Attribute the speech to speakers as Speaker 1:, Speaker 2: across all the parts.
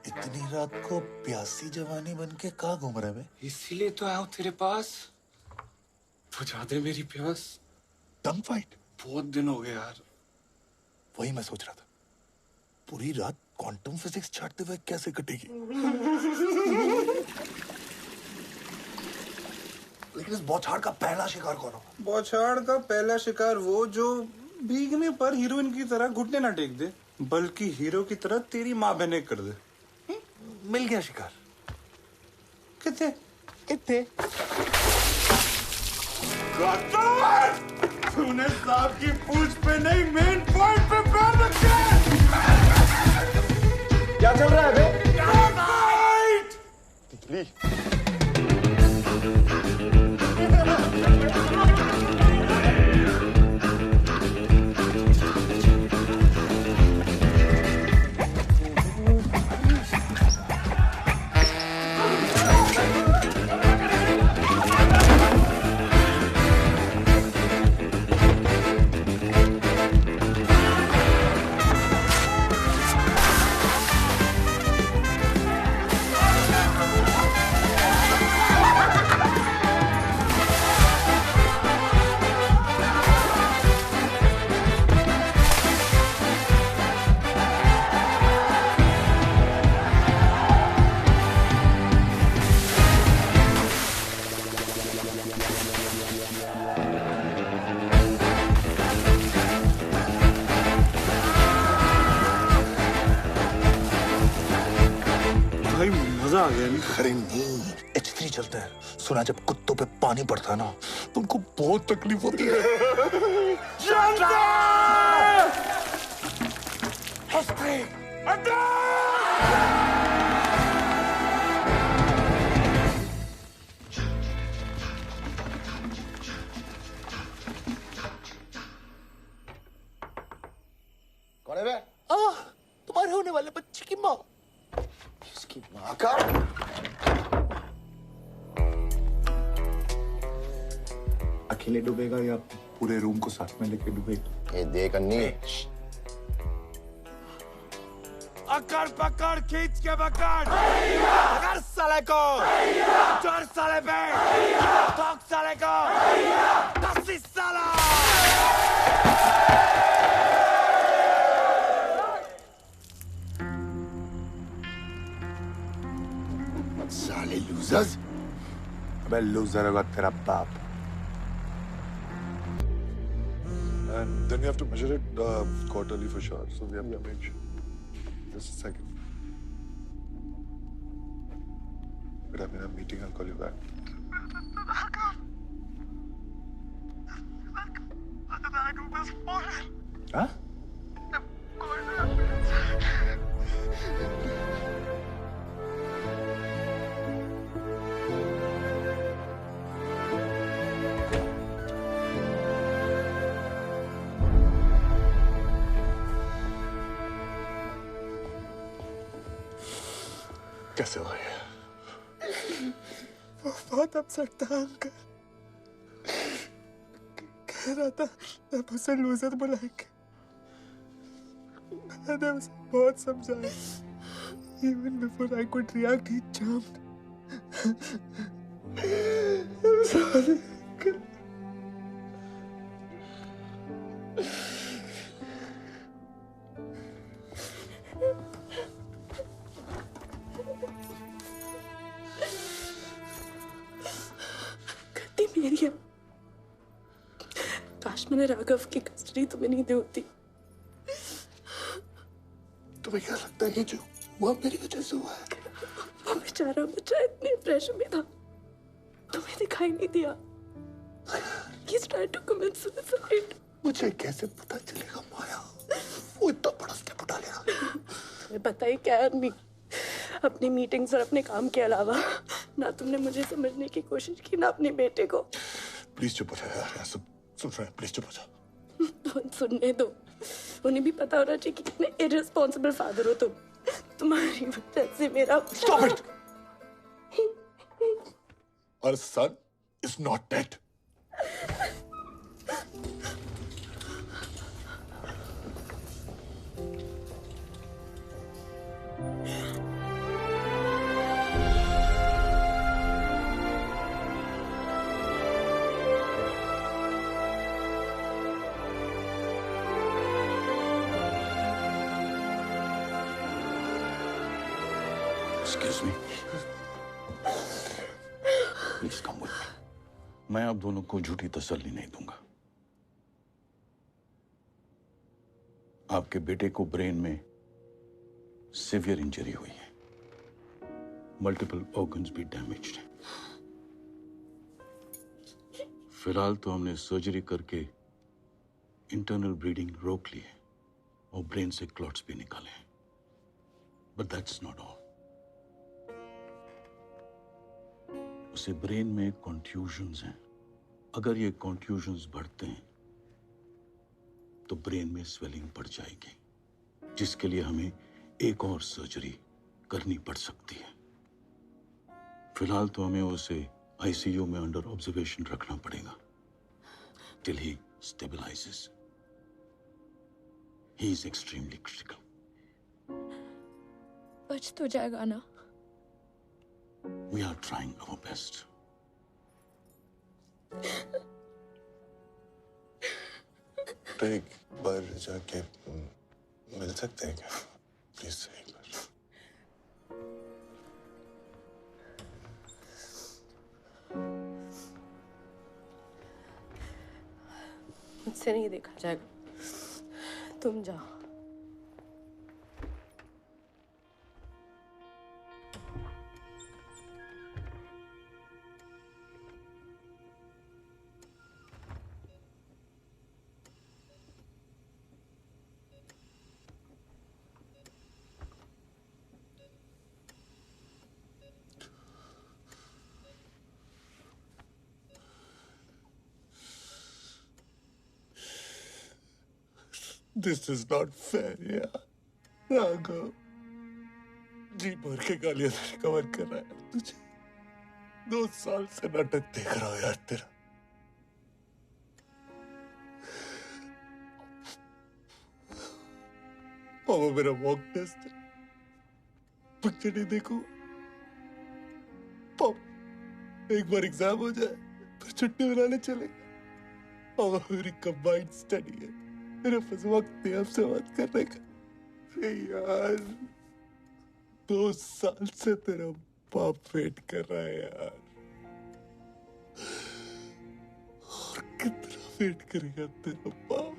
Speaker 1: इतनी रात को प्यासी जवानी बन के कहाँ घूम रहे बे?
Speaker 2: इसीलिए तो आया हूँ तेरे पास। बुझा दे मेरी प्यास।
Speaker 1: दम फाइट?
Speaker 2: बहुत दिन हो गए यार।
Speaker 1: वही मैं सोच रहा था, पूरी रात क्वांटम फिजिक्स छाटते हुए कैसे कटेगी। लेकिन इस बौछार का पहला शिकार कौन होगा?
Speaker 2: बौछार का पहला शिकार वो जो भीगने पर हीरोइन की तरह घुटने ना टेक दे, बल्कि हीरो की तरह तेरी माँ बहने कर दे।
Speaker 1: मिल गया शिकार।
Speaker 2: कितने
Speaker 1: कितने?
Speaker 2: तूने सांप की पूंछ पे नहीं, मेन पॉइंट पे पैर रखे।
Speaker 3: क्या चल रहा है बे?
Speaker 1: तितली।
Speaker 2: मजा आ गया।
Speaker 1: अरे नहीं, H3 चलता है। सुना जब कुत्तों पे पानी पड़ता है ना तो उनको बहुत तकलीफ होती है।
Speaker 3: कौन है बे?
Speaker 1: तुम्हारे होने वाले बच्चे की माँ।
Speaker 3: इसकी माँ का?
Speaker 1: अकेले डूबेगा या पूरे रूम को साथ में लेके डूबेगा?
Speaker 3: ये देख अन्नी।
Speaker 2: अकड़ पकड़ खींच के पकड़। पकड़ साले को। चोर साले पे। ठोक साले को। दसी साला।
Speaker 1: साले लूजर्स। अबे लूजर होगा तेरा बाप।
Speaker 4: And then you have to measure it quarterly for sure. So we have to make sure. Just a second. But I'm in a meeting. I'll call you back.
Speaker 1: हाँ? कैसे हो गया?
Speaker 5: वो बहुत अपसेट था अंकल। कह रहा था अब उसे लूजर बुलाएंगे। मैंने उसे बहुत समझाया। Even before I could react, he jumped. I'm sorry, uncle.
Speaker 6: मेरी है। काश मैंने राघव की कस्टडी तुम्हें नहीं दी होती।
Speaker 1: तुम्हें क्या लगता है कि जो हुआ मेरी वजह से हुआ है?
Speaker 6: वो बेचारा बच्चा इतने प्रेशर में था, तुम्हें दिखाई नहीं दिया। He's trying to commit suicide.
Speaker 1: मुझे कैसे पता चलेगा माया? वो इतना बड़ा स्टेप उठा लेगा।
Speaker 6: तुम्हें पता ही क्या है अम्मी, अपनी मीटिंग्स और अपने काम के अलावा ना तुमने मुझे समझने की कोशिश की ना अपने बेटे को।
Speaker 1: प्लीज चुप हो जा यार, सब सुन रहे हैं, प्लीज चुप हो जा।
Speaker 6: तो सुनने दो, उन्हें भी पता होना चाहिए कि कितने इररिस्पॉन्सिबल फादर हो तुम। तुम्हारी वजह से मेरा
Speaker 1: Stop it! Our son is not dead.
Speaker 7: Excuse me. Please come with me. मैं आप दोनों को झूठी तसल्ली नहीं दूंगा। आपके बेटे को ब्रेन में सीवियर इंजरी हुई है, मल्टीपल ऑर्गन्स भी डैमेज्ड हैं। फिलहाल तो हमने सर्जरी करके इंटरनल ब्लीडिंग रोक ली है और ब्रेन से क्लॉट्स भी निकाले हैं, बट दैट्स नॉट ऑल। उसे ब्रेन में कॉन्ट्यूजन्स हैं। अगर ये कॉन्ट्यूजन्स बढ़ते हैं तो ब्रेन में स्वेलिंग बढ़ जाएगी, जिसके लिए हमें एक और सर्जरी करनी पड़ सकती है। फिलहाल तो हमें उसे आईसीयू में अंडर ऑब्जर्वेशन रखना पड़ेगा till he stabilises. He is extremely critical.
Speaker 6: बच तो जाएगा ना?
Speaker 7: We are trying our best.
Speaker 4: तो एक बार जाके मिल सकते हैं क्या? प्लीज एक बार।
Speaker 6: मुझसे नहीं देखा जाएगा, तुम जाओ।
Speaker 1: This is not fair, यार। राघव, जी भर के गालियां रिकवर कर रहा है तुझे। 2 साल से नाटक देख रहा हूं यार तेरा। वो मेरा मॉक टेस्ट है, पिक्चर नहीं देखूं। एक बार एग्जाम हो जाए फिर छुट्टी मनाने चलेंगे। और मेरी कंबाइंड स्टडी है, मेरे पास वक्त नहीं आपसे बात करने का। यार 2 साल से तेरा बाप वेट कर रहा है यार, और कितना वेट करेगा तेरा बाप?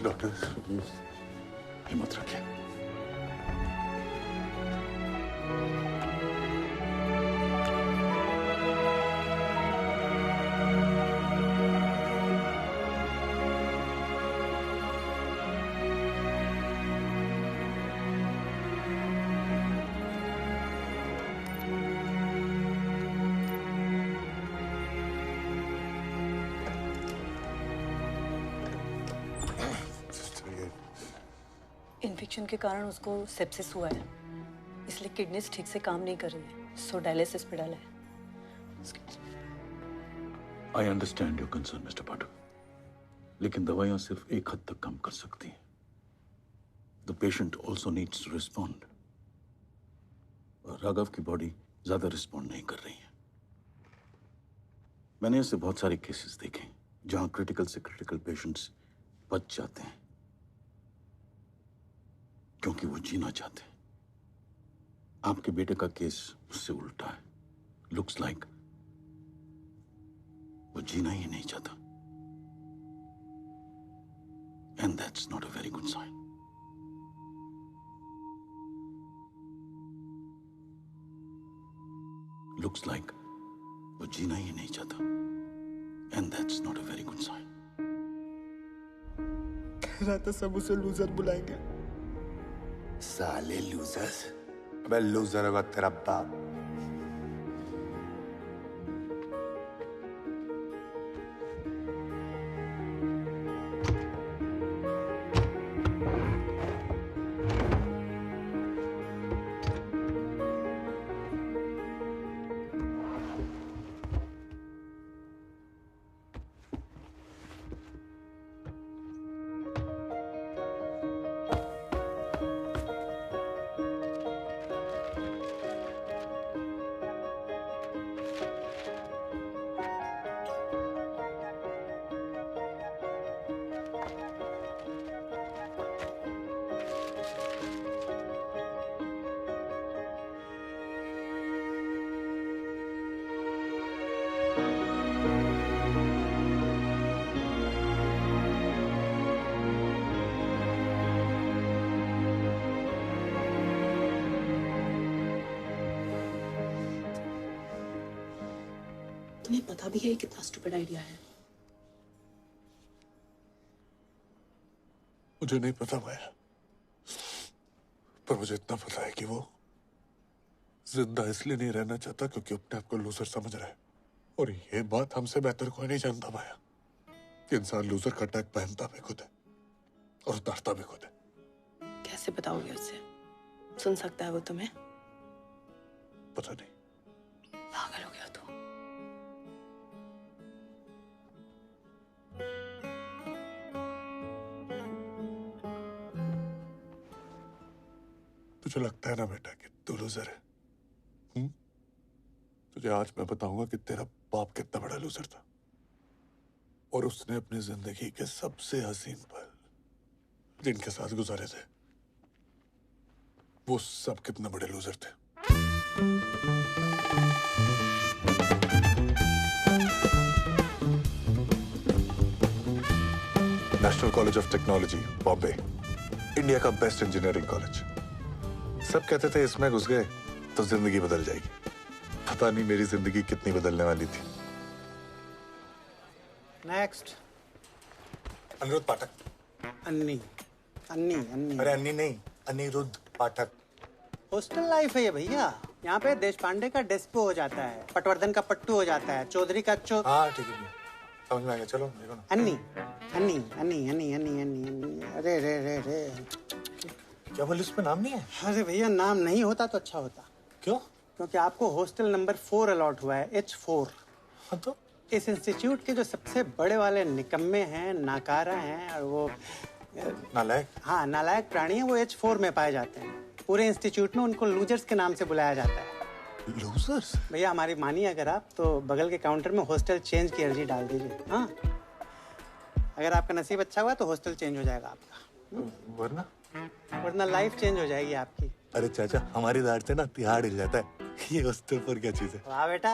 Speaker 4: डॉक्टर
Speaker 7: हिम्मत रखें।
Speaker 8: इन्फेक्शन के कारण उसको सेप्सिस हुआ है, इसलिए किडनीज ठीक से काम नहीं कर रही है, सो डायलिसिस पे डाला है।
Speaker 7: I understand your concern mister Pathak, लेकिन दवाइयां सिर्फ एक हद तक काम कर सकती हैं। The patient also needs to respond. Raghav की बॉडी ज्यादा रिस्पॉन्ड नहीं कर रही है। मैंने ऐसे बहुत सारे केसेस देखे जहां क्रिटिकल से क्रिटिकल पेशेंट्स बच जाते हैं क्योंकि वो जीना चाहते हैं। आपके बेटे का केस उससे उल्टा है। लुक्स लाइक वो जीना ही नहीं चाहता, and that's not a very good sign. Looks like वो जीना ही नहीं चाहता, and that's not a very good sign.
Speaker 5: कह रहा था सब उसे लूजर बुलाएंगे।
Speaker 2: साले लूजर्स। अबे लूजर होगा तेरा बाप।
Speaker 6: तुम्हें पता भी है ये कितना स्टूपिड आइडिया है?
Speaker 1: मुझे नहीं पता माया, पर मुझे इतना पता है कि वो जिंदा इसलिए नहीं रहना चाहता क्योंकि अपने आप को लूजर समझ रहा है। और ये बात हमसे बेहतर कोई नहीं जानता माया कि इंसान लूजर का टैग पहनता भी खुद है और उतारता भी खुद है।
Speaker 6: कैसे बताओगे उससे? सुन सकता है वो तुम्हें?
Speaker 1: पता नहीं।
Speaker 6: पागल हो गया तू।
Speaker 1: तुझे लगता है ना बेटा कि तू लूजर है? तुझे आज मैं बताऊंगा कि तेरा बाप कितना बड़ा लूजर था और उसने अपनी जिंदगी के सबसे हसीन पल जिनके साथ गुजारे थे वो सब कितने बड़े लूजर थे। National college of technology Bombay, India का बेस्ट इंजीनियरिंग कॉलेज। सब कहते थे इसमें घुस गए तो जिंदगी बदल जाएगी। पता नहीं मेरी जिंदगी कितनी बदलने वाली थी।
Speaker 9: नेक्स्ट।
Speaker 2: अनिरुद्ध पाठक।
Speaker 9: अन्नी अन्नी अन्नी
Speaker 2: अरे अन्नी नहीं, अनिरुद्ध पाठक।
Speaker 9: हॉस्टल लाइफ है ये भैया। यहाँ पे देश पांडे का डेस्पो हो जाता है, पटवर्धन का पट्टू हो जाता है, चौधरी का
Speaker 2: हाँ ठीक है, समझ में आ गया। चलो देखो ना।
Speaker 9: अन्नी अन्नी अन्नी अन्नी अन्नी अन्नी अन्नी। अरे रे रे रे,
Speaker 2: क्या बोले उसमें नाम नहीं है?
Speaker 9: अरे भैया नाम नहीं होता तो अच्छा होता।
Speaker 2: क्यों?
Speaker 9: क्योंकि आपको हॉस्टल नंबर 4 अलॉट हुआ है, H4।
Speaker 2: हाँ तो
Speaker 9: इस इंस्टीट्यूट के जो सबसे बड़े वाले निकम्मे हैं, नाकारा हैं और वो
Speaker 2: नालायक।
Speaker 9: हाँ नालायक प्राणी हैं, वो H4 में पाए जाते हैं। पूरे इंस्टीट्यूट में उनको लूजर्स के नाम से बुलाया जाता है।
Speaker 2: लूजर्स?
Speaker 9: भैया हमारी मानिए अगर आप तो बगल के काउंटर में हॉस्टल चेंज की अर्जी डाल दीजिए। हाँ अगर आपका नसीब अच्छा हुआ तो हॉस्टल चेंज हो जाएगा आपका, वरना लाइफ चेंज हो जाएगी आपकी।
Speaker 1: अरे चाचा, हमारी दाढ़ से ना तिहाड़ हिल जाता है। ये हॉस्टल पर क्या चीज है?
Speaker 9: वाह बेटा,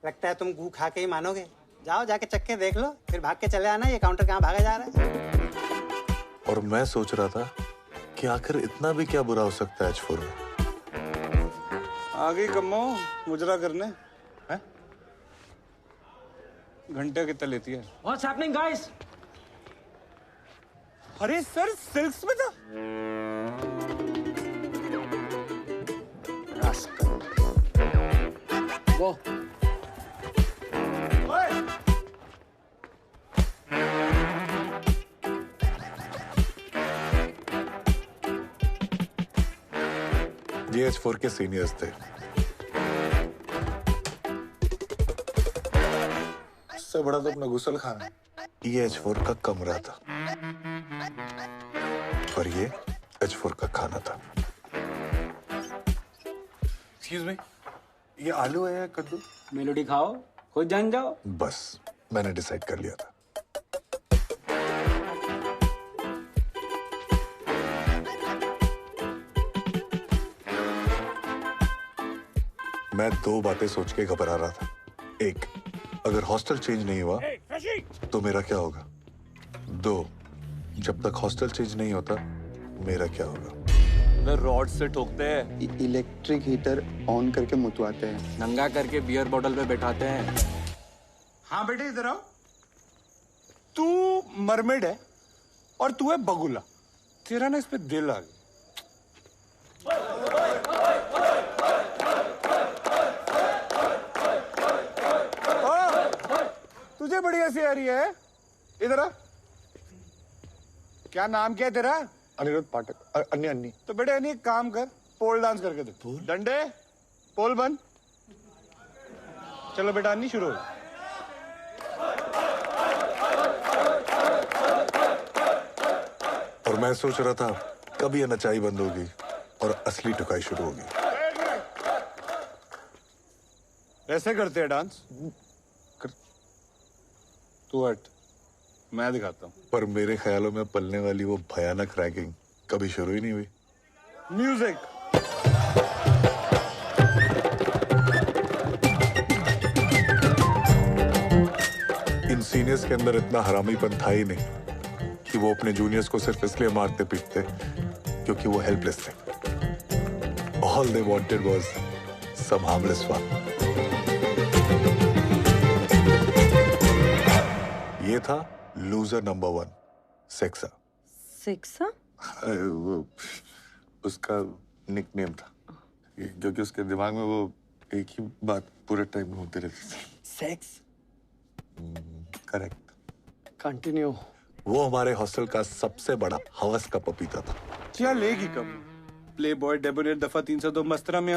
Speaker 9: लगता है तुम गू खा के ही मानोगे। जाओ जाके चक्के देख लो, फिर भाग के चले आना। ये काउंटर कहाँ भागा जा रहा है?
Speaker 1: और मैं सोच रहा था कि आखिर इतना भी क्या बुरा हो सकता है H4 में।
Speaker 10: आ गई कम्मो मुजरा करने हैं? घंटे कितना लेती है?
Speaker 11: What's happening, guys?
Speaker 10: अरे सर सिल्क्स में था।
Speaker 11: वो
Speaker 1: ये H4 के सीनियर्स थे।
Speaker 2: इससे बड़ा तो अपना गुसल खाना है।
Speaker 1: ये H4 का कमरा था और ये H4 का खाना था।
Speaker 2: एक्सक्यूज मी, ये आलू है या कद्दू?
Speaker 11: मेलोडी खाओ, खुद जान जाओ।
Speaker 1: बस मैंने डिसाइड कर लिया था। मैं दो बातें सोच के घबरा रहा था। एक, अगर हॉस्टल चेंज नहीं हुआ तो मेरा क्या होगा? दो, जब तक हॉस्टल चेंज नहीं होता मेरा क्या होगा?
Speaker 10: रॉड से ठोकते हैं,
Speaker 3: इलेक्ट्रिक हीटर ऑन करके मुतवाते हैं,
Speaker 11: नंगा करके बियर बॉटल पे बैठाते हैं।
Speaker 10: हाँ बेटे इधर आओ। तू मरमेड है और तू है बगुला। तेरा ना इस पे दिल आ गया। तुझे बड़ी हंसी आ रही है? इधर आ। क्या नाम क्या है तेरा?
Speaker 2: अनिरुद्ध पाठक। अन्नी अन्नी।
Speaker 10: तो बेटे अन्नी एक काम कर, पोल डांस करके दे। डंडे पोल बन। चलो बेटा अन्नी शुरू हो।
Speaker 1: और मैं सोच रहा था कब ये नचाई बंद होगी और असली टुकाई शुरू होगी।
Speaker 10: ऐसे करते हैं डांस? तू हट, मैं दिखाता हूँ।
Speaker 1: पर मेरे ख्यालों में पलने वाली वो भयानक रैगिंग कभी शुरू ही नहीं हुई।
Speaker 10: म्यूजिक।
Speaker 1: इन सीनियर्स के अंदर इतना हरामीपन था ही नहीं कि वो अपने जूनियर्स को सिर्फ इसलिए मारते पीटते क्योंकि वो हेल्पलेस थे। All they wanted was some harmless fun.
Speaker 4: ये था लूजर नंबर 1, सेक्सा।
Speaker 8: सेक्सा?
Speaker 4: वो उसका निकनेम था, क्योंकि उसके दिमाग में वो एक ही बात पूरे टाइम में होती रहती थी।
Speaker 9: सेक्स।
Speaker 4: करेक्ट।
Speaker 9: कंटिन्यू।
Speaker 4: वो हमारे हॉस्टल का सबसे बड़ा हवस का पपीता था।
Speaker 10: क्या लेगी कब? प्ले बॉय, डेबोनेट, दफा 302, मस्तरा में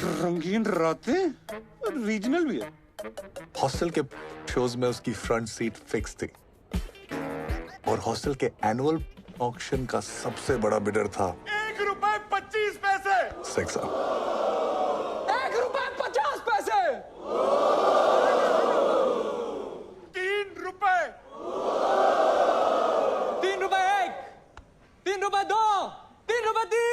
Speaker 10: रंगीन रातें, रीजनल भी है।
Speaker 4: हॉस्टल के शोज में उसकी फ्रंट सीट फिक्स थी और हॉस्टल के एनुअल ऑक्शन का सबसे बड़ा बिडर था
Speaker 2: ₹1.25
Speaker 4: सेक्सा।
Speaker 2: ₹1.50 ₹3
Speaker 11: ₹3 1, ₹3 2, ₹3 3।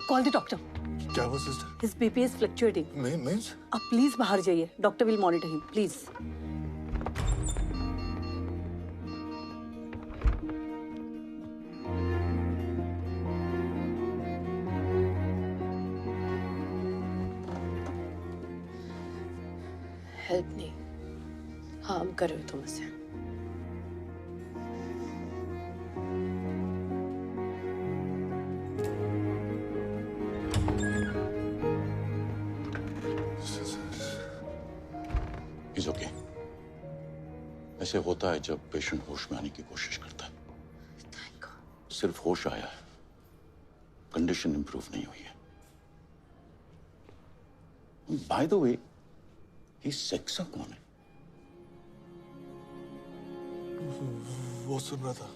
Speaker 8: Call the doctor.
Speaker 4: क्या हुआ sister?
Speaker 8: His BP is fluctuating.
Speaker 4: Means?
Speaker 8: आप प्लीज बाहर जाइए, doctor will monitor him, please. Help नहीं, हार्म कर रहे हो तुम उसे।
Speaker 7: He's okay. ऐसे होता है जब पेशेंट होश में आने की कोशिश करता है। सिर्फ होश आया है, कंडीशन इंप्रूव नहीं हुई है। बाय द वे, ये सेक्सा कौन है?
Speaker 4: वो सुन रहा था।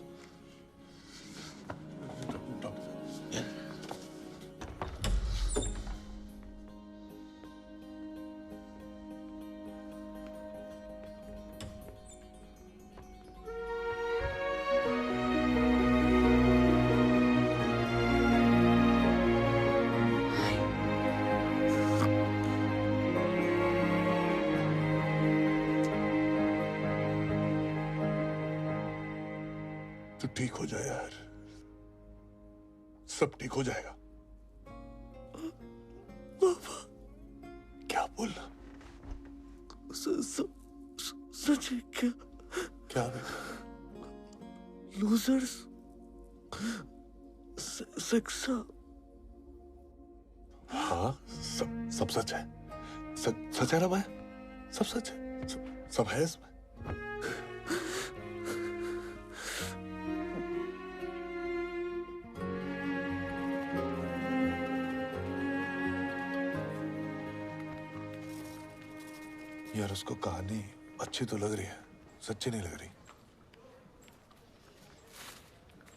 Speaker 4: तो ठीक हो जाए यार, सब ठीक हो जाएगा।
Speaker 1: पापा
Speaker 4: क्या बोलना?
Speaker 1: सच है क्या?
Speaker 4: क्या बेटा?
Speaker 1: लूजर्स सेक्सा।
Speaker 4: हाँ, सब सच है। सच है ना भाई? सब सच है, सब है इसमें। यार उसको कहानी अच्छी तो लग रही है, सच्ची नहीं लग रही।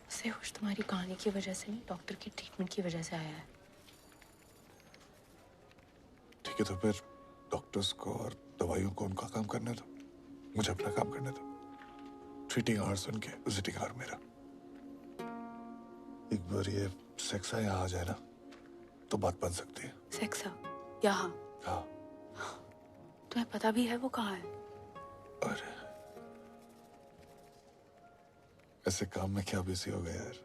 Speaker 6: उसे होश तुम्हारी कहानी की वजह से नहीं, डॉक्टर की ट्रीटमेंट की वजह से आया है।
Speaker 4: ठीक है, तो फिर डॉक्टर्स को और दवाइयों को उनका काम करने दो, मुझे अपना काम करने दो। ट्रीटिंग आवर्स उनके, विजिटिंग आवर मेरा। एक बार ये सेक्सा यहाँ आ जाए ना, तो बात बन सकती है।
Speaker 6: सेक्सा यहाँ?
Speaker 4: हाँ।
Speaker 6: तुम्हें पता भी है वो कहाँ है?
Speaker 4: अरे ऐसे काम में क्या बिजी हो गए यार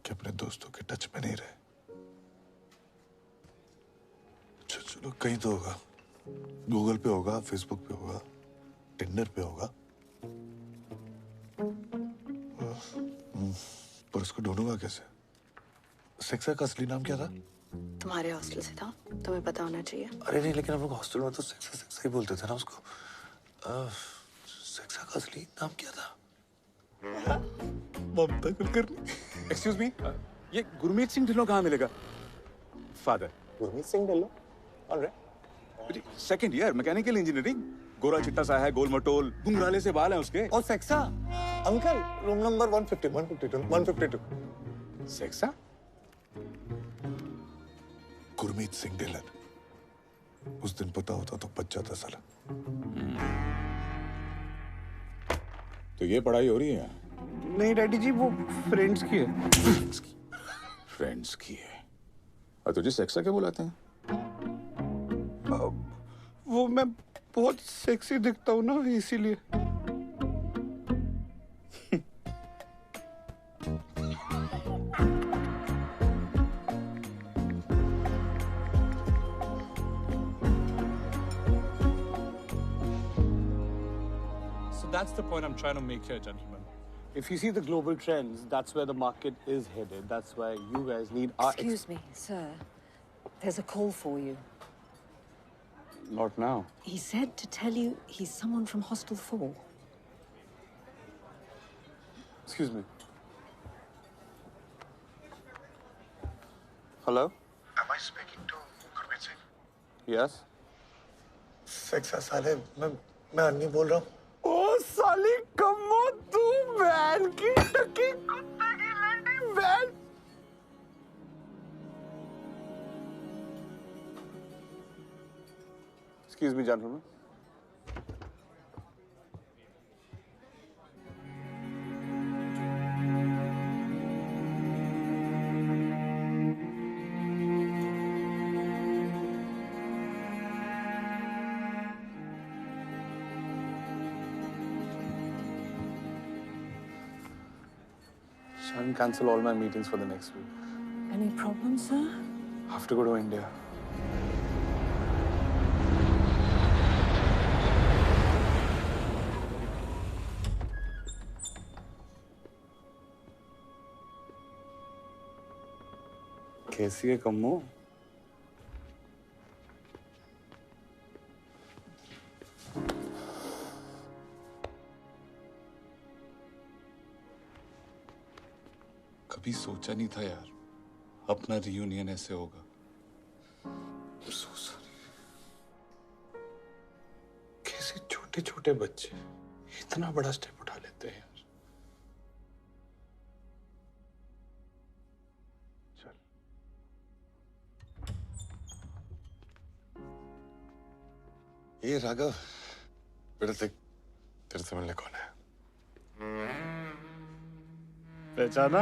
Speaker 4: कि अपने दोस्तों के टच में नहीं रहे। चलो कहीं तो होगा, गूगल पे होगा, फेसबुक पे होगा, टिंडर पे होगा, पर उसको ढूंढूंगा कैसे? सेक्सा का असली नाम क्या था?
Speaker 6: तुम्हारे हॉस्टल से था, तुम्हें पता होना चाहिए।
Speaker 4: अरे नहीं, लेकिन हम लोग हॉस्टल में तो सेक्सा सेक्सा ही बोलते थे ना उसको। सेक्सा का असली नाम क्या था?
Speaker 1: ममता कुलकर्णी।
Speaker 10: एक्सक्यूज मी, ये गुरमीत सिंह ढिल्लों कहाँ मिलेगा? Father
Speaker 3: Gurmeet Singh Dhillon? Alright.
Speaker 10: Second year mechanical engineering, गोरा चिट्टा सा है, गोल मटोल, घुंघराले से बाल हैं उसके।
Speaker 3: और सेक्सा अंकल, रूम नंबर 150, 152, 152।
Speaker 10: सेक्सा?
Speaker 4: गुरमीत सिंह ढिल्लन। उस दिन पता होता तो बच जाता साला।
Speaker 7: तो ये पढ़ाई हो रही है?
Speaker 10: नहीं डैडी जी, वो फ्रेंड्स की है।
Speaker 7: फ्रेंड्स की है। और तुझे सेक्सा क्या बुलाते हैं?
Speaker 10: वो मैं बहुत सेक्सी दिखता हूँ ना, इसीलिए। So that's the point I'm trying to make here, gentlemen. If you see the global trends, that's where the market is headed. That's why you guys need our...
Speaker 12: Excuse me, sir. There's a call for you.
Speaker 10: Not now.
Speaker 12: He said to tell you he's someone from Hostel 4.
Speaker 10: Excuse me. Hello?
Speaker 4: Am I speaking to Gurmeet Singh?
Speaker 10: Yes?
Speaker 4: सेक्सा साले मैं अन्नी बोल रहा हूँ.
Speaker 10: ओ साली कम्मो तू ban की टकी कुत्ते की Landi ban. Excuse me, gentlemen. Shan, cancel all my meetings for the next week.
Speaker 12: Any problem, sir?
Speaker 10: I have to go to India. कैसी है कम्मो?
Speaker 1: कभी सोचा नहीं था यार अपना रियूनियन ऐसे होगा.
Speaker 10: So sorry. कैसे छोटे छोटे बच्चे इतना बड़ा स्टेप उठा लेते हैं यार.
Speaker 1: ये राघव बेटा तेरे से मिलने कौन है?
Speaker 10: पहचाना?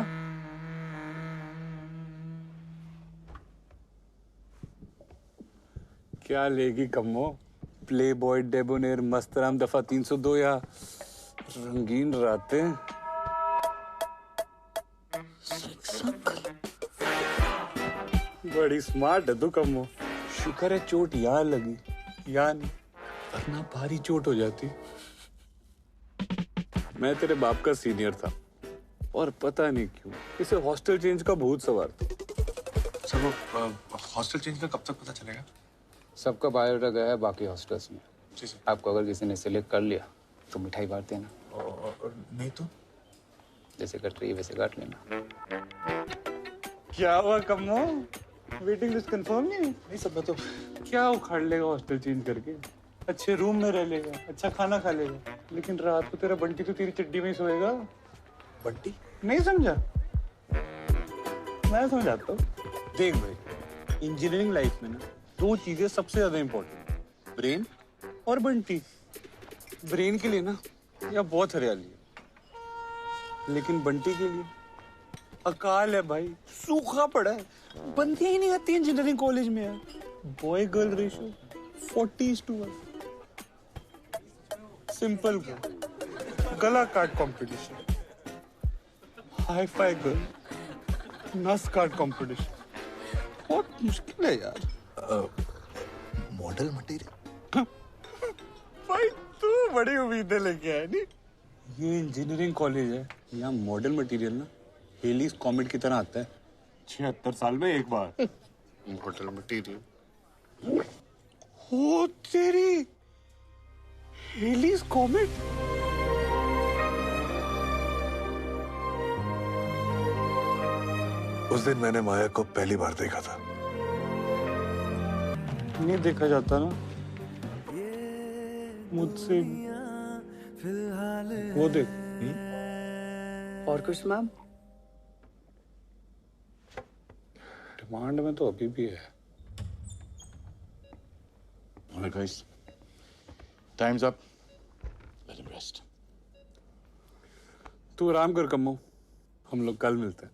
Speaker 10: क्या लेगी कम्मो? प्ले बॉय डेबोनेर मस्तराम दफा 302 या रंगीन रातें? बड़ी स्मार्ट है तू कम्मो. शुक्र है चोट यहाँ लगी या नहीं, वरना भारी चोट हो जाती. मैं तेरे बाप का सीनियर था और पता नहीं क्यों इसे हॉस्टल चेंज का भूत सवार था.
Speaker 1: सर वो हॉस्टल चेंज का कब तक पता चलेगा?
Speaker 13: सबका बायोडाटा गया है बाकी हॉस्टल्स में.
Speaker 1: जी सर.
Speaker 13: आपको अगर किसी ने सिलेक्ट कर लिया तो मिठाई बांट देना.
Speaker 1: नहीं तो
Speaker 13: जैसे कट रही है वैसे काट लेना.
Speaker 10: क्या हुआ कम्मो? वेटिंग लिस्ट कंफर्म नहीं सब. तो क्या उखाड़ लेगा हॉस्टल चेंज करके? अच्छे रूम में रह लेगा, अच्छा खाना खा लेगा, लेकिन रात को तेरा बंटी तो तेरी चड्डी में ही सोएगा.
Speaker 4: बंटी?
Speaker 10: नहीं समझा? मैं समझाता हूँ. देख भाई, इंजीनियरिंग लाइफ में ना 2 चीजें सबसे ज्यादा इंपॉर्टेंट है, ब्रेन और बंटी. ब्रेन के लिए ना यहाँ बहुत हरियाली है, लेकिन बंटी के लिए अकाल है भाई, सूखा पड़ा है. बंदियां ही नहीं आती इंजीनियरिंग कॉलेज में यार. Boy girl ratio 40:1. सिंपल का गला काट कंपटीशन, हाई फाई गर्ल नस काट कंपटीशन. बहुत मुश्किल है यार.
Speaker 4: मॉडल मटेरियल
Speaker 10: भाई तू बड़ी उम्मीदें लेके आया नहीं. ये इंजीनियरिंग कॉलेज है, यहाँ मॉडल मटेरियल ना हेलीज कॉमेट की तरह आता है 76 साल में एक बार.
Speaker 1: मॉडल मटेरियल
Speaker 10: हो तेरी हेलीज कॉमेट.
Speaker 4: उस दिन मैंने माया को पहली बार देखा था.
Speaker 10: नहीं देखा जाता ना मुझसे. वो देख.
Speaker 13: और कुछ मैम?
Speaker 10: डिमांड में तो अभी भी है.
Speaker 7: Alright, guys. Time's up. Let him rest.
Speaker 10: तू आराम कर कम्मो, हम लोग कल मिलते हैं.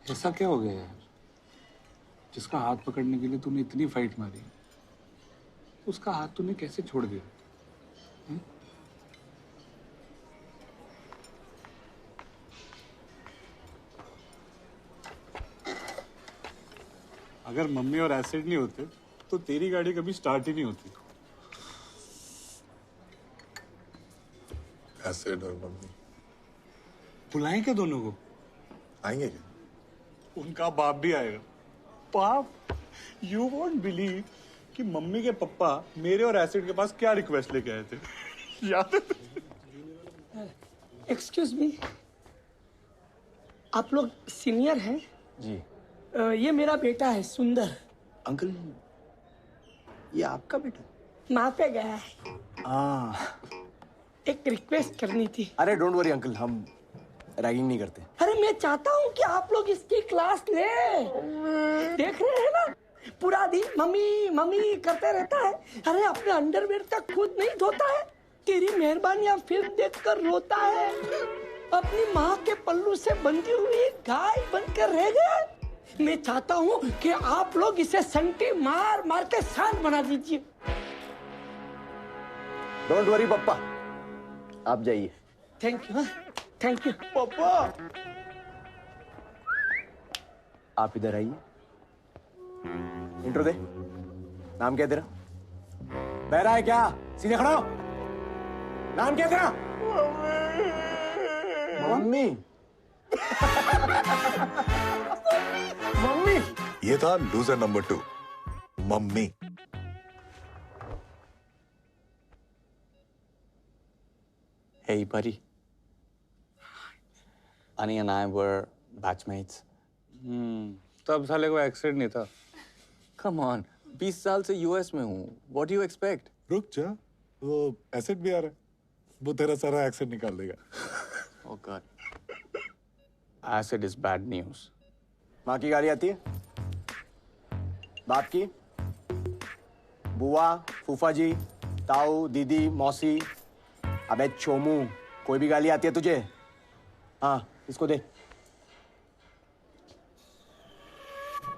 Speaker 10: ऐसा क्या हो गया यार? जिसका हाथ पकड़ने के लिए तूने इतनी फाइट मारी, उसका हाथ तूने कैसे छोड़ दिया? अगर मम्मी और एसिड नहीं होते तो तेरी गाड़ी कभी स्टार्ट ही नहीं होती।
Speaker 4: एसिड और मम्मी
Speaker 10: बुलाएं क्या दोनों को?
Speaker 4: आएंगे क्या?
Speaker 10: उनका बाप भी आएगा। बाप, यू वोंट बिलीव कि मम्मी के पापा मेरे और एसिड के पास क्या रिक्वेस्ट लेके आए थे। याद है?
Speaker 14: एक्सक्यूज मी, आप लोग सीनियर हैं?
Speaker 15: जी।
Speaker 14: ये मेरा बेटा है सुंदर।
Speaker 15: अंकल, ये आपका बेटा?
Speaker 14: माँ पे गया है। एक रिक्वेस्ट करनी थी।
Speaker 15: अरे डोंट वरी अंकल, हम रैगिंग नहीं करते।
Speaker 14: अरे मैं चाहता हूँ कि आप लोग इसकी क्लास ले। देख रहे हैं ना, पूरा दिन मम्मी मम्मी करते रहता है। अरे अपने अंडरवेयर तक खुद नहीं धोता है। तेरी मेहरबानियां फिल्म देखकर रोता है। अपनी माँ के पल्लू से बंधी हुई गाय बनकर रह गया। मैं चाहता हूँ कि आप लोग इसे संटी मार मार के शांत बना दीजिए।
Speaker 15: डोंट वरी पप्पा, आप जाइए।
Speaker 14: थैंक यू, थैंक यू
Speaker 15: पापा। आप इधर आइए, इंट्रो दे। नाम क्या है तेरा? बहरा है क्या? सीधे खड़ा हो। नाम क्या है तेरा? मम्मी। मम्मी।
Speaker 4: ये था loser number 2, mummy.
Speaker 16: Hey, buddy. Annie and I were batchmates.
Speaker 10: तब साले को एक्सीडेंट नहीं था।
Speaker 16: Come on, 20 साल से यूएस में हूँ। What do you expect?
Speaker 4: रुक जा, वो एसिड भी आ रहा है, वो तेरा सारा एक्सेंट निकाल देगा।
Speaker 16: Oh God. Acid is bad news.
Speaker 15: माँ की गाली आती है? बाप की? बुआ, फूफा जी, ताऊ, दीदी, मौसी। अबे चोमू, कोई भी गाली आती है तुझे? हाँ, इसको दे।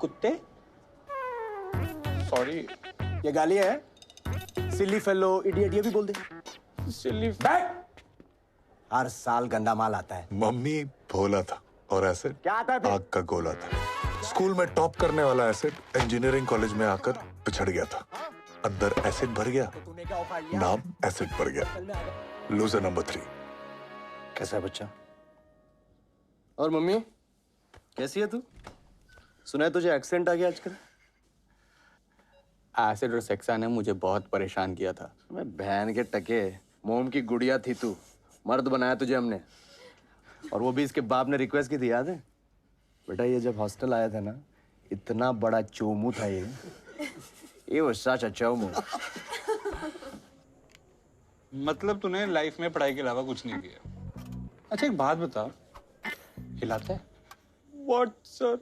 Speaker 15: कुत्ते?
Speaker 16: Sorry.
Speaker 15: ये गाली है? सिली फेलो, इडियट, ये भी बोल दे।
Speaker 16: सिली।
Speaker 15: बैठ। हर साल गंदा माल आता है।
Speaker 4: मम्मी भोला था और एसिड
Speaker 15: क्या आता है?
Speaker 4: आग का गोला था। स्कूल में टॉप करने वाला एसिड इंजीनियरिंग कॉलेज में आकर पिछड़ गया था। अंदर एसिड भर गया, नाम एसिड पड़ गया। Loser number 3।
Speaker 15: कैसा है बच्चा? और मम्मी कैसी है तू? सुना है तुझे एक्सीडेंट आ गया आजकल?
Speaker 16: एसिड और सेक्सा ने मुझे बहुत परेशान किया था।
Speaker 15: मैं बहन के टके, मोम की गुड़िया थी तू। मर्द बनाया तुझे हमने, और वो भी इसके बाप ने रिक्वेस्ट की थी, याद है? बेटा ये जब हॉस्टल आया था ना, इतना बड़ा चोमू था ये वो सच चोमू।
Speaker 10: मतलब तूने लाइफ में पढ़ाई के अलावा कुछ नहीं किया। अच्छा एक बात बता, हिलाता है?
Speaker 16: What sir?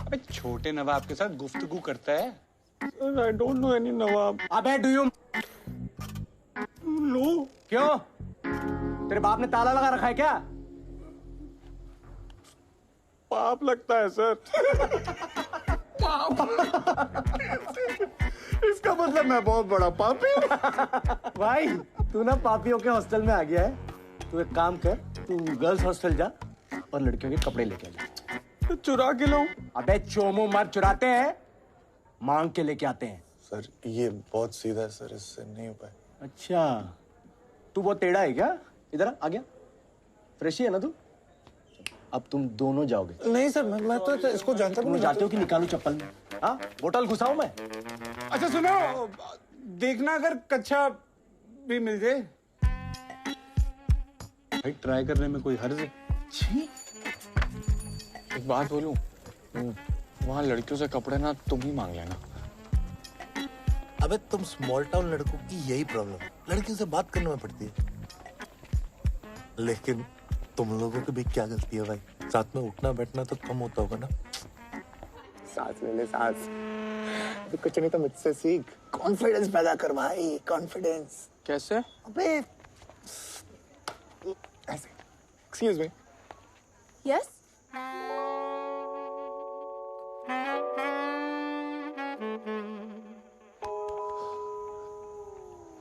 Speaker 10: अबे छोटे नवाब के साथ गुफ्तगू करता है?
Speaker 16: Sir, I don't know any नवाब।
Speaker 15: अबे डू यू
Speaker 10: नो?
Speaker 15: क्यों? तेरे बाप ने ताला लगा रखा है क्या?
Speaker 16: पाप लगता है सर।
Speaker 15: इसका मतलब मैं बहुत बड़ा पापी हूँ। भाई तू ना पापियों के हॉस्टल में आ गया है। तू एक काम कर, तू गर्ल्स हॉस्टल जा और लड़कियों के कपड़े लेके आ जा।
Speaker 16: तो चुरा के लाऊं?
Speaker 15: अबे चोमू मर्द चुराते हैं, मांग के लेके आते हैं।
Speaker 3: सर ये बहुत सीधा है सर, इससे नहीं हो पाए।
Speaker 15: अच्छा, तू बहुत टेढ़ा है क्या? इधर आ गया, फ्रेश ही है ना तू? अब तुम दोनों जाओगे।
Speaker 3: नहीं सर, मैं तो इसको जानता
Speaker 15: तुम जाते हो कि निकालू चप्पल में? हाँ, बोतल घुसाऊं मैं?
Speaker 10: अच्छा सुनो, देखना अगर कच्चा भी मिल जाए। भाई ट्राई करने में कोई हर्ज है?
Speaker 16: एक बात बोलूं, वहाँ लड़कियों से कपड़े ना तुम ही मांग लेना।
Speaker 1: अबे तुम स्मॉल टाउन लड़कों की यही प्रॉब्लम है, लड़कियों से बात करने में पड़ती है। लेकिन तुम लोगों की भी क्या गलती है भाई, साथ में उठना बैठना तो कम होता होगा ना।
Speaker 3: सांस ले ले सांस, तो कुछ नहीं तो मुझसे सीख। कॉन्फिडेंस पैदा कर भाई, कॉन्फिडेंस।
Speaker 16: कैसे?
Speaker 3: अबे ऐसे। Excuse me.
Speaker 6: यस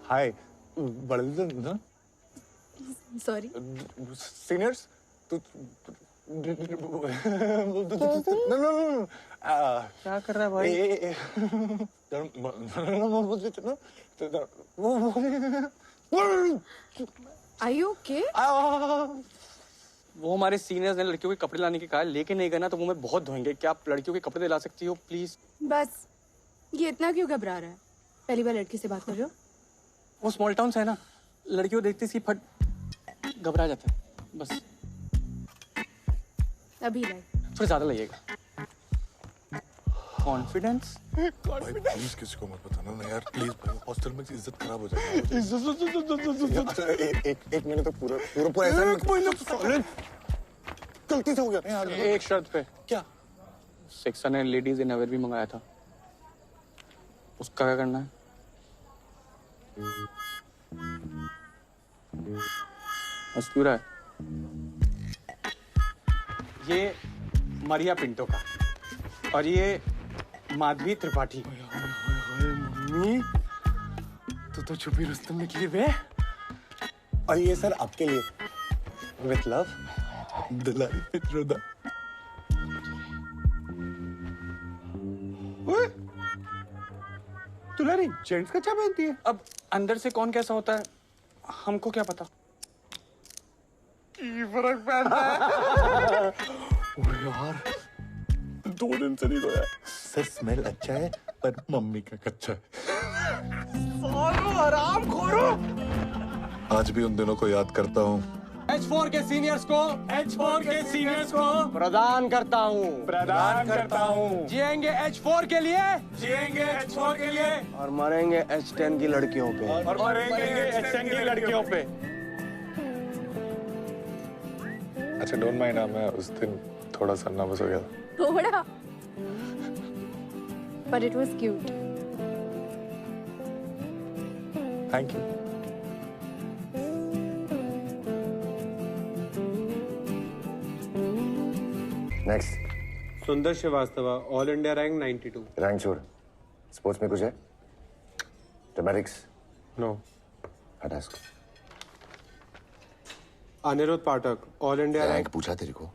Speaker 3: हाय, बड़े ना
Speaker 6: सॉरी
Speaker 3: सीनियर्स,
Speaker 15: नो
Speaker 9: क्या कर रहा है भाई?
Speaker 6: Are you okay?
Speaker 16: वो हमारे सीनियर्स ने लड़कियों के कपड़े लाने के कहा, लेके नहीं गए ना तो वो मैं बहुत धोएंगे। क्या आप लड़कियों के कपड़े दिला सकती हो प्लीज?
Speaker 6: बस ये इतना क्यों घबरा रहा है? पहली बार लड़की से बात कर रहे हो?
Speaker 16: वो स्मॉल टाउन है ना, लड़कियों देखती सी फट घबरा जाता है बस।
Speaker 6: अभी लाए।
Speaker 16: थोड़ा ज्यादा लगेगा। कॉन्फिडेंस?
Speaker 4: भाई प्लीज किसी को मत बताना ना यार, प्लीज भाई, हॉस्टल में इज्जत खराब हो जाएगी।
Speaker 15: एक महीने तो पूरा ऐसा गलती से हो गया यार।
Speaker 16: एक शर्त पे।
Speaker 15: क्या?
Speaker 16: सेक्शन ने लेडीज इन अवेयर भी मंगाया था, उसका क्या करना है? बस क्यों रहा है?
Speaker 9: ये मारिया पिंटो का और ये माधवी त्रिपाठी।
Speaker 15: मम्मी तो छुपी रुस्तम निकली बे। और ये सर आपके लिए with love Dulari Pitroda.
Speaker 9: Dulari gents का क्या पहनती है?
Speaker 16: अब अंदर से कौन कैसा होता है हमको क्या पता।
Speaker 15: फर्क पड़ता है। यार 2 दिन से नहीं धोया। सर स्मेल अच्छा है पर मम्मी का कच्चा है।
Speaker 2: आराम खोरो।
Speaker 4: आज भी उन दिनों को याद करता हूँ।
Speaker 11: H4 के सीनियर्स को
Speaker 15: प्रदान करता हूँ।
Speaker 11: जिएंगे H4 के लिए
Speaker 15: और मरेंगे H10 की लड़कियों पे।
Speaker 4: अच्छा डोंट माइंड, मैं उस दिन थोड़ा सा नर्वस हो गया था।
Speaker 6: थोड़ा। But it was cute.
Speaker 4: Thank you.
Speaker 15: Next
Speaker 9: Sundar Srivastava, all India rank 92।
Speaker 15: Rank छोड़, स्पोर्ट्स में कुछ है? ड्रामेटिक्स?
Speaker 9: नो।
Speaker 15: हटा इसको।
Speaker 9: Aniruddh Pathak, all India
Speaker 15: rank पूछा तेरे को?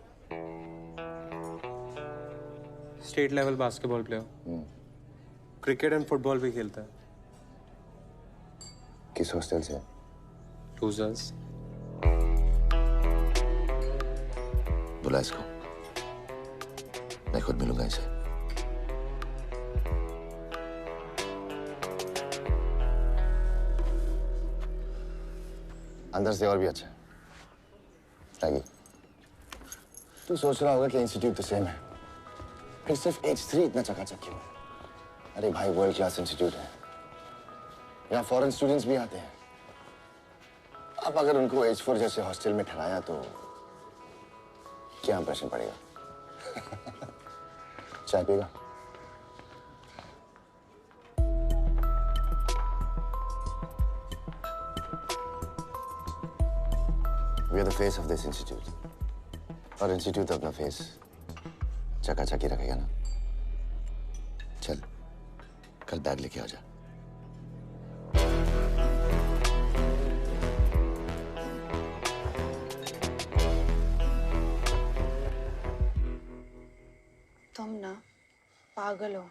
Speaker 9: State level basketball player. Cricket and football भी खेलता है।
Speaker 15: किस हॉस्टल से?
Speaker 9: लूजर्स।
Speaker 15: बुला इसको, मैं खुद मिलूंगा इसे। अंदर से और भी अच्छा है। आगे। तू सोच रहा होगा कि इंस्टीट्यूट तो सेम है, फिर सिर्फ H3 इतना चकाचक क्यों है? अरे भाई वर्ल्ड क्लास इंस्टीट्यूट है, यहाँ फॉरेन स्टूडेंट्स भी आते हैं। अब अगर उनको H4 जैसे हॉस्टल में ठहराया तो क्या इंप्रेशन पड़ेगा? चाय पिएगा? We are the face of this institute. और इंस्टीट्यूट अपना फेस चकाचक ही रखेगा ना। चल, कल बैग लेके आ जा।
Speaker 6: तुम ना पागल हो।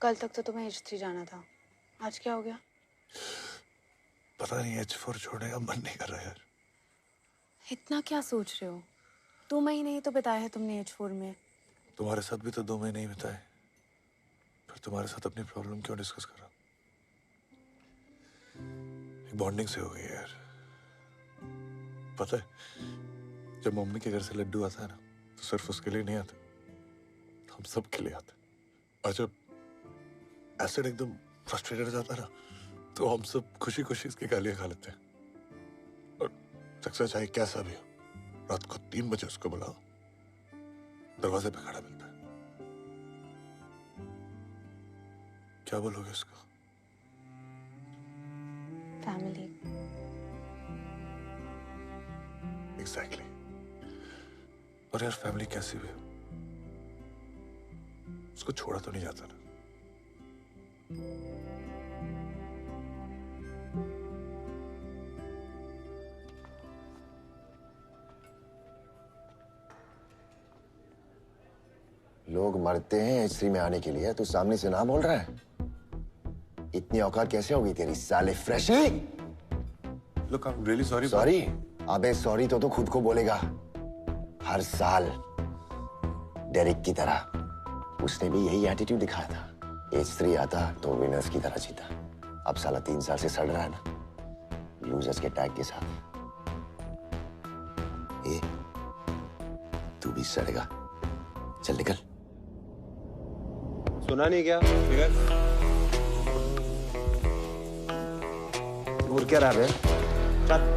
Speaker 6: कल तक तो तुम्हें H3 जाना था, आज क्या हो गया?
Speaker 4: पता नहीं, H4 छोड़ने का मन नहीं कर रहा यार।
Speaker 6: इतना क्या सोच रहे हो? 2 महीने ही तो बिताए हैं तुमने H4 में।
Speaker 4: तुम्हारे साथ भी तो 2 महीने ही बिताए, फिर तुम्हारे साथ अपनी प्रॉब्लम क्यों डिस्कस करा? एक बॉन्डिंग से हो गई यार। पता है, जब मम्मी के घर से लड्डू आता है ना तो सिर्फ उसके लिए नहीं आता, हम सब के लिए आता है। और जब एसिड एकदम फ्रस्ट्रेटेड हो जाता है ना तो हम सब खुशी खुशी इसकी गालियां खा लेते हैं। और सक्सेस चाहे कैसा भी हो, रात को 3 बजे उसको बुलाओ, दरवाजे पे खड़ा मिलता है। क्या बोलोगे उसको?
Speaker 6: फैमिली।
Speaker 4: एग्जैक्टली। और यार फैमिली कैसी भी हो, उसको छोड़ा तो नहीं जाता ना।
Speaker 17: लोग मरते हैं H3 में आने के लिए, तू सामने से ना बोल रहा है? इतनी औकात कैसे होगी तेरी साले freshie?
Speaker 4: Look, I'm really sorry.
Speaker 17: Sorry? अबे सॉरी तो खुद को बोलेगा। हर साल डेरिक की तरह उसने भी यही एटीट्यूड दिखाया था। H3 आता तो विनर्स की तरह जीता। अब साला 3 साल से सड़ रहा है ना, लूजर्स के टैग के साथ। ए, तू भी सड़ेगा। चल निकल।
Speaker 18: सुना नहीं क्या?
Speaker 17: दूर क्या रहा है? चल।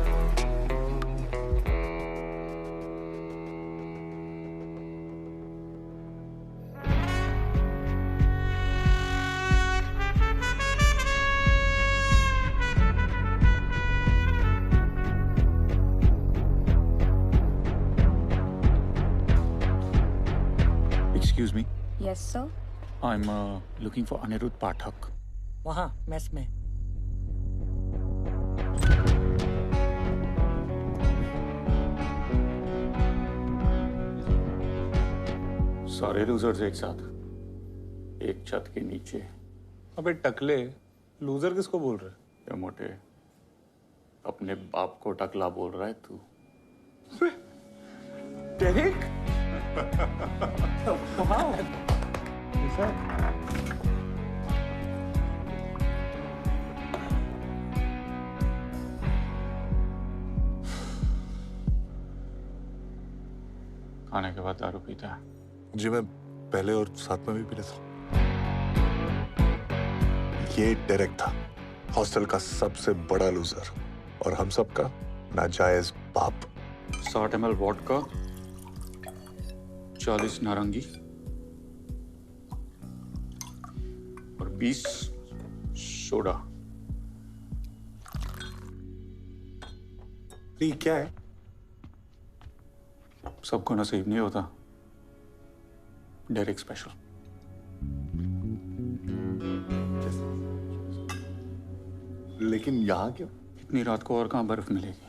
Speaker 7: Excuse me.
Speaker 12: Yes, sir.
Speaker 7: I'm looking for Anirudh Pathak.
Speaker 14: वहाँ मैस में।
Speaker 7: सारे लूजर्स एक साथ, एक छत के नीचे।
Speaker 10: अबे टकले, लूजर किसको बोल रहे?
Speaker 7: या मोटे, अपने बाप को टकला बोल रहा है तू।
Speaker 10: डेरिक? वाह।
Speaker 7: खाने के बाद दारू पीता है?
Speaker 4: जी मैं पहले और साथ में भी पी लेता हूँ। ये डेरेक था, हॉस्टल का सबसे बड़ा लूजर और हम सबका नाजायज बाप।
Speaker 7: 60 ml वोडका, 40 नारंगी और 20 सोडा।
Speaker 4: ये क्या है?
Speaker 7: सबको नसीब नहीं होता। Derek special.
Speaker 4: लेकिन यहाँ क्यों?
Speaker 7: इतनी रात को और कहाँ बर्फ मिलेगी?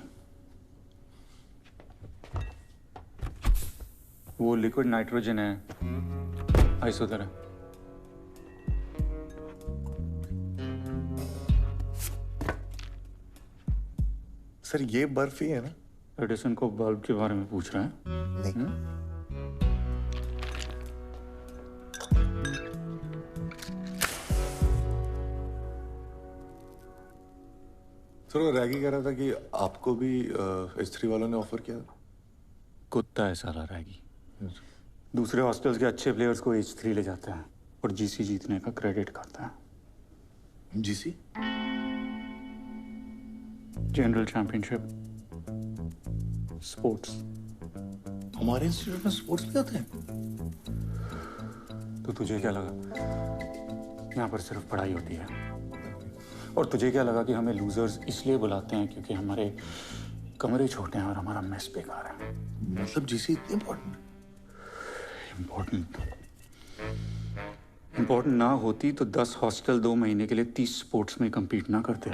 Speaker 7: वो लिक्विड नाइट्रोजन है, आइस उधर है।
Speaker 4: सर ये बर्फ ही है ना?
Speaker 7: एडिसन को बल्ब के बारे में पूछ रहे हैं?
Speaker 4: नहीं। सर वो रैगी कह रहा था कि आपको भी H3 वालों ने ऑफर किया था।
Speaker 7: कुत्ता है साला रैगी। दूसरे हॉस्टल्स के अच्छे प्लेयर्स को H3 ले जाता है और जीसी जीतने का क्रेडिट खाता है।
Speaker 4: जीसी?
Speaker 7: General championship sports.
Speaker 4: हमारे इंस्टीट्यूट में स्पोर्ट्स भी होते हैं?
Speaker 7: तो तुझे क्या लगा यहाँ पर सिर्फ पढ़ाई होती है? और तुझे क्या लगा कि हमें लूजर्स इसलिए बुलाते हैं क्योंकि हमारे कमरे छोटे हैं और हमारा मेस बेकार है?
Speaker 4: मतलब जीसी इतनी इम्पोर्टेंट?
Speaker 7: इम्पोर्टेंट ना होती तो 10 हॉस्टल 2 महीने के लिए 30 स्पोर्ट्स में compete ना करते।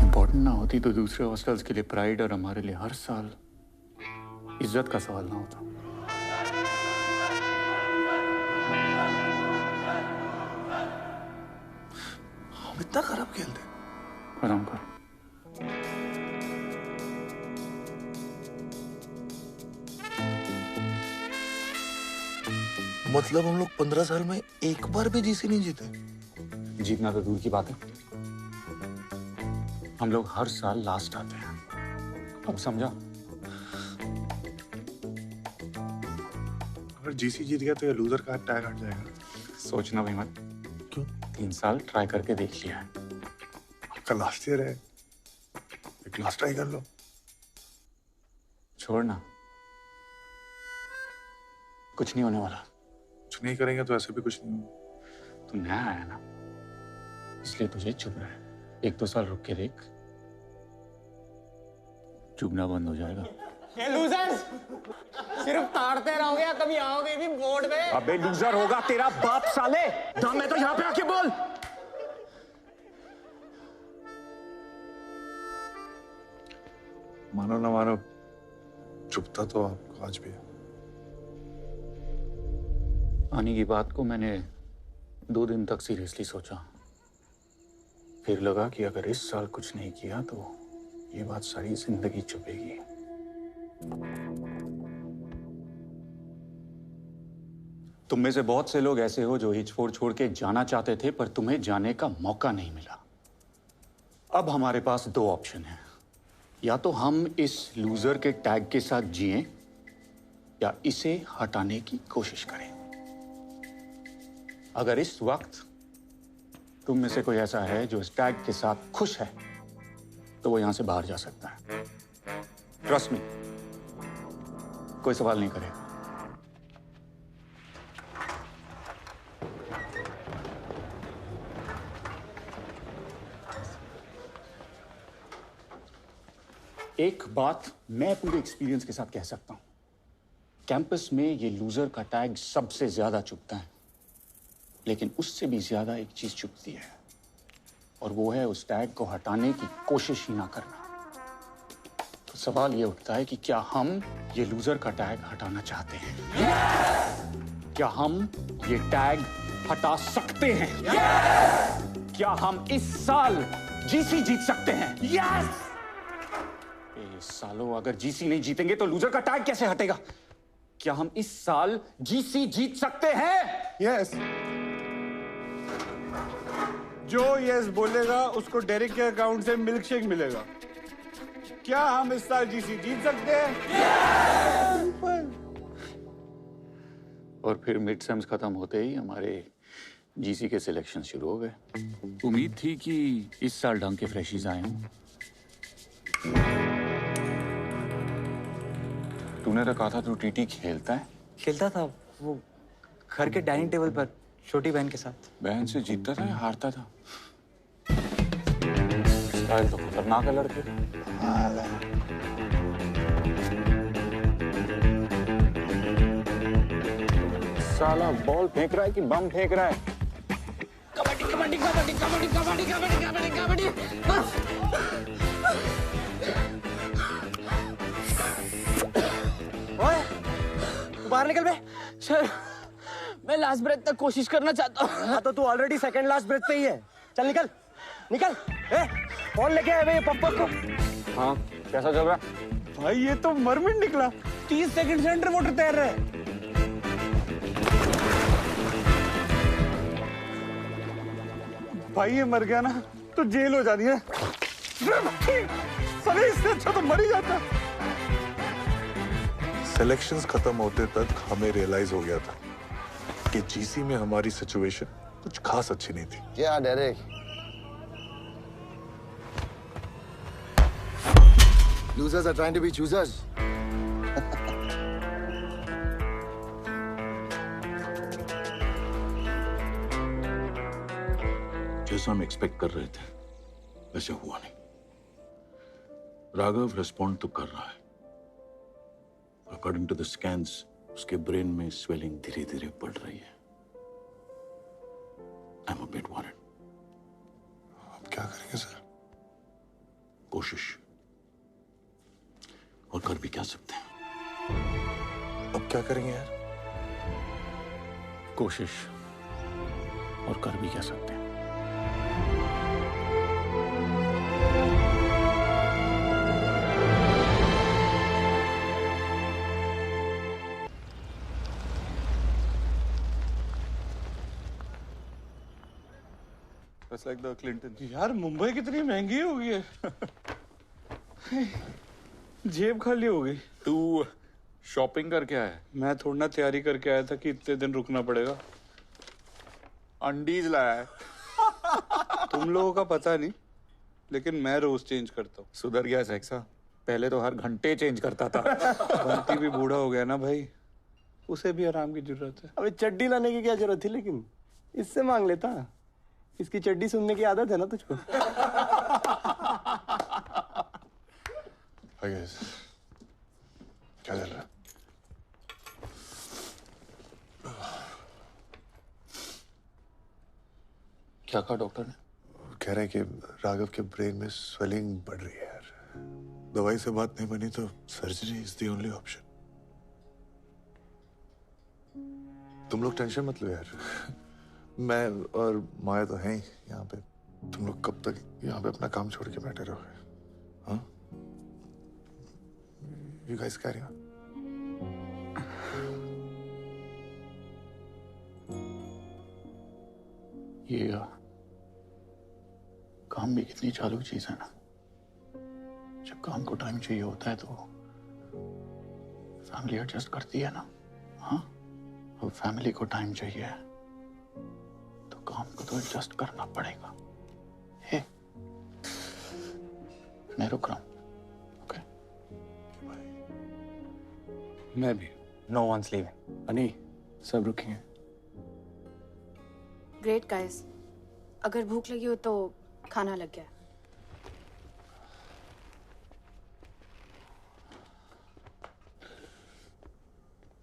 Speaker 7: इम्पोर्टेंट ना होती तो दूसरे हॉस्टल्स के लिए प्राइड और हमारे लिए हर साल इज्जत का सवाल ना होता।
Speaker 4: हम इतना खराब खेलते हैं?
Speaker 7: आराम कर।
Speaker 4: मतलब हम लोग 15 साल में एक बार भी जीसी नहीं जीते?
Speaker 7: जीतना तो दूर की बात है, हम लोग हर साल लास्ट आते हैं। अब समझा?
Speaker 4: अगर जीसी जीत गया तो ये लूजर का टैग हट जाएगा।
Speaker 7: सोचना भी मत।
Speaker 4: क्यों?
Speaker 7: 3 साल ट्राई करके देख लिया है।
Speaker 4: आपका लास्ट ईयर है, एक लास्ट ट्राई कर लो।
Speaker 7: छोड़ना, कुछ नहीं होने वाला।
Speaker 4: कुछ नहीं करेंगे तो ऐसे भी कुछ नहीं होगा।
Speaker 7: तू नया आया ना, इसलिए तुझे चुभना है। 1-2 साल रुक के देख, चुभना बंद हो जाएगा।
Speaker 11: ये लूजर्स सिर्फ ताड़ते रहोगे या कभी आओगे भी बोर्ड में?
Speaker 2: अबे लूजर होगा तेरा बाप साले। दम है तो यहाँ पे आके बोल।
Speaker 4: मानो ना मानो चुपता तो आपको आज भी है।
Speaker 7: आने की बात को मैंने 2 दिन तक सीरियसली सोचा, फिर लगा कि अगर इस साल कुछ नहीं किया तो ये बात सारी जिंदगी चुभेगी। तुम में से बहुत से लोग ऐसे हो जो H4 छोड़ के जाना चाहते थे, पर तुम्हें जाने का मौका नहीं मिला। अब हमारे पास 2 ऑप्शन हैं, या तो हम इस लूजर के टैग के साथ जिएं या इसे हटाने की कोशिश करें। अगर इस वक्त तुम में से कोई ऐसा है जो इस टैग के साथ खुश है तो वो यहां से बाहर जा सकता है। ट्रस्ट मी, कोई सवाल नहीं करेगा। एक बात मैं पूरे एक्सपीरियंस के साथ कह सकता हूं, कैंपस में ये लूजर का टैग सबसे ज्यादा चुभता है, लेकिन उससे भी ज्यादा एक चीज चुभती है, और वो है उस टैग को हटाने की कोशिश ही ना करना। तो सवाल ये उठता है कि क्या हम ये लूजर का टैग हटाना चाहते हैं? क्या हम ये टैग हटा सकते हैं? क्या हम इस साल जीसी जीत सकते हैं? यस! सालों, अगर जीसी नहीं जीतेंगे तो लूजर का टैग कैसे हटेगा? क्या हम इस साल जीसी जीत सकते हैं?
Speaker 10: यस। जो यस बोलेगा उसको डेरिक के अकाउंट से मिल्क शेक मिलेगा। क्या हम इस साल जीसी जीत सकते हैं?
Speaker 7: और फिर मिड सेम्स खत्म होते ही हमारे जीसी के सिलेक्शन शुरू हो गए। उम्मीद थी कि इस साल ढंग के फ्रेशीज आए हों। तूने तो कहा था तू टीटी खेलता है।
Speaker 16: खेलता था वो घर के डाइनिंग टेबल पर छोटी बहन के साथ।
Speaker 7: बहन से जीतता था या हारता था? स्टाइल तो खतरनाक है लड़के। साला बॉल फेंक रहा है कि बम फेंक रहा है?
Speaker 14: कबड्डी कबड्डी कबड्डी कबड्डी कबड्डी कबड्डी कबड्डी कबड्डी बस।
Speaker 16: ओए, तू बाहर निकल बे।
Speaker 14: सर, मैं लास्ट ब्रेथ तक कोशिश करना चाहता हूँ।
Speaker 16: हाँ तो तू ऑलरेडी सेकंड लास्ट ब्रेथ पे ही है। चल निकल, निकल। कौन लेके आए भाई पप्पा को?
Speaker 7: हाँ, कैसा चल रहा?
Speaker 10: भाई ये तो मरमिट निकला।
Speaker 14: 30 सेकंड से अंडर वाटर तैर रहा है।
Speaker 10: भाई ये मर गया ना तो जेल हो जानी है। साले इससे अच्छा तो मर ही जाता।
Speaker 4: सिलेक्शंस खत्म होते तक हमें रियलाइज हो गया था कि जीसी में हमारी सिचुएशन कुछ खास अच्छी नहीं थी।
Speaker 17: क्या Derek? Losers are trying to be choosers.
Speaker 7: जैसा हम एक्सपेक्ट कर रहे थे वैसे हुआ नहीं। राघव रिस्पॉन्ड तो कर रहा है। अकॉर्डिंग टू द स्कैन्स उसके ब्रेन में स्वेलिंग धीरे धीरे बढ़ रही है। I am a bit worried.
Speaker 4: अब क्या करेंगे सर?
Speaker 7: कोशिश, और कर भी क्या सकते हैं।
Speaker 4: अब क्या करेंगे यार?
Speaker 7: कोशिश, और कर भी क्या सकते हैं।
Speaker 10: Just like the Clinton. यार मुंबई कितनी महंगी हो गई है। जेब खाली हो गई।
Speaker 7: तू शॉपिंग करके आया है?
Speaker 10: मैं थोड़ा ना तैयारी करके आया था कि इतने दिन रुकना पड़ेगा।
Speaker 7: अंडीज लाया है।
Speaker 10: तुम लोगों का पता नहीं, लेकिन मैं रोज चेंज करता हूँ।
Speaker 7: सुधर गया सेक्सा, पहले तो हर घंटे चेंज करता था।
Speaker 10: बंटी भी बूढ़ा हो गया ना भाई, उसे भी आराम की जरूरत है।
Speaker 9: अबे चड्डी लाने की क्या जरूरत थी, लेकिन इससे मांग लेता। इसकी चड्डी सुनने की आदत है ना तुझको।
Speaker 4: क्या चल रहा है?
Speaker 7: क्या कहा डॉक्टर ने?
Speaker 4: कह रहे हैं कि राघव के ब्रेन में स्वेलिंग बढ़ रही है यार। दवाई से बात नहीं बनी तो surgery is the only option. तुम लोग टेंशन मत लो यार, मैं और माया तो हैं ही यहाँ पे। तुम लोग कब तक यहाँ पे अपना काम छोड़ के बैठे रहोगे? हाँ, यू गाइस कैरी ऑन।
Speaker 7: ये काम भी कितनी चालू चीज है ना। जब काम को टाइम चाहिए होता है तो फैमिली एडजस्ट करती है ना। हाँ, और फैमिली को टाइम चाहिए तो काम को तो एडजस्ट करना पड़ेगा। हे, मैं रुक रहा हूँ। ओके,
Speaker 10: मैं भी। No one's leaving.
Speaker 15: अनी, सब रुकेंगे।
Speaker 18: ग्रेट गाइस, अगर भूख लगी हो तो खाना लग गया।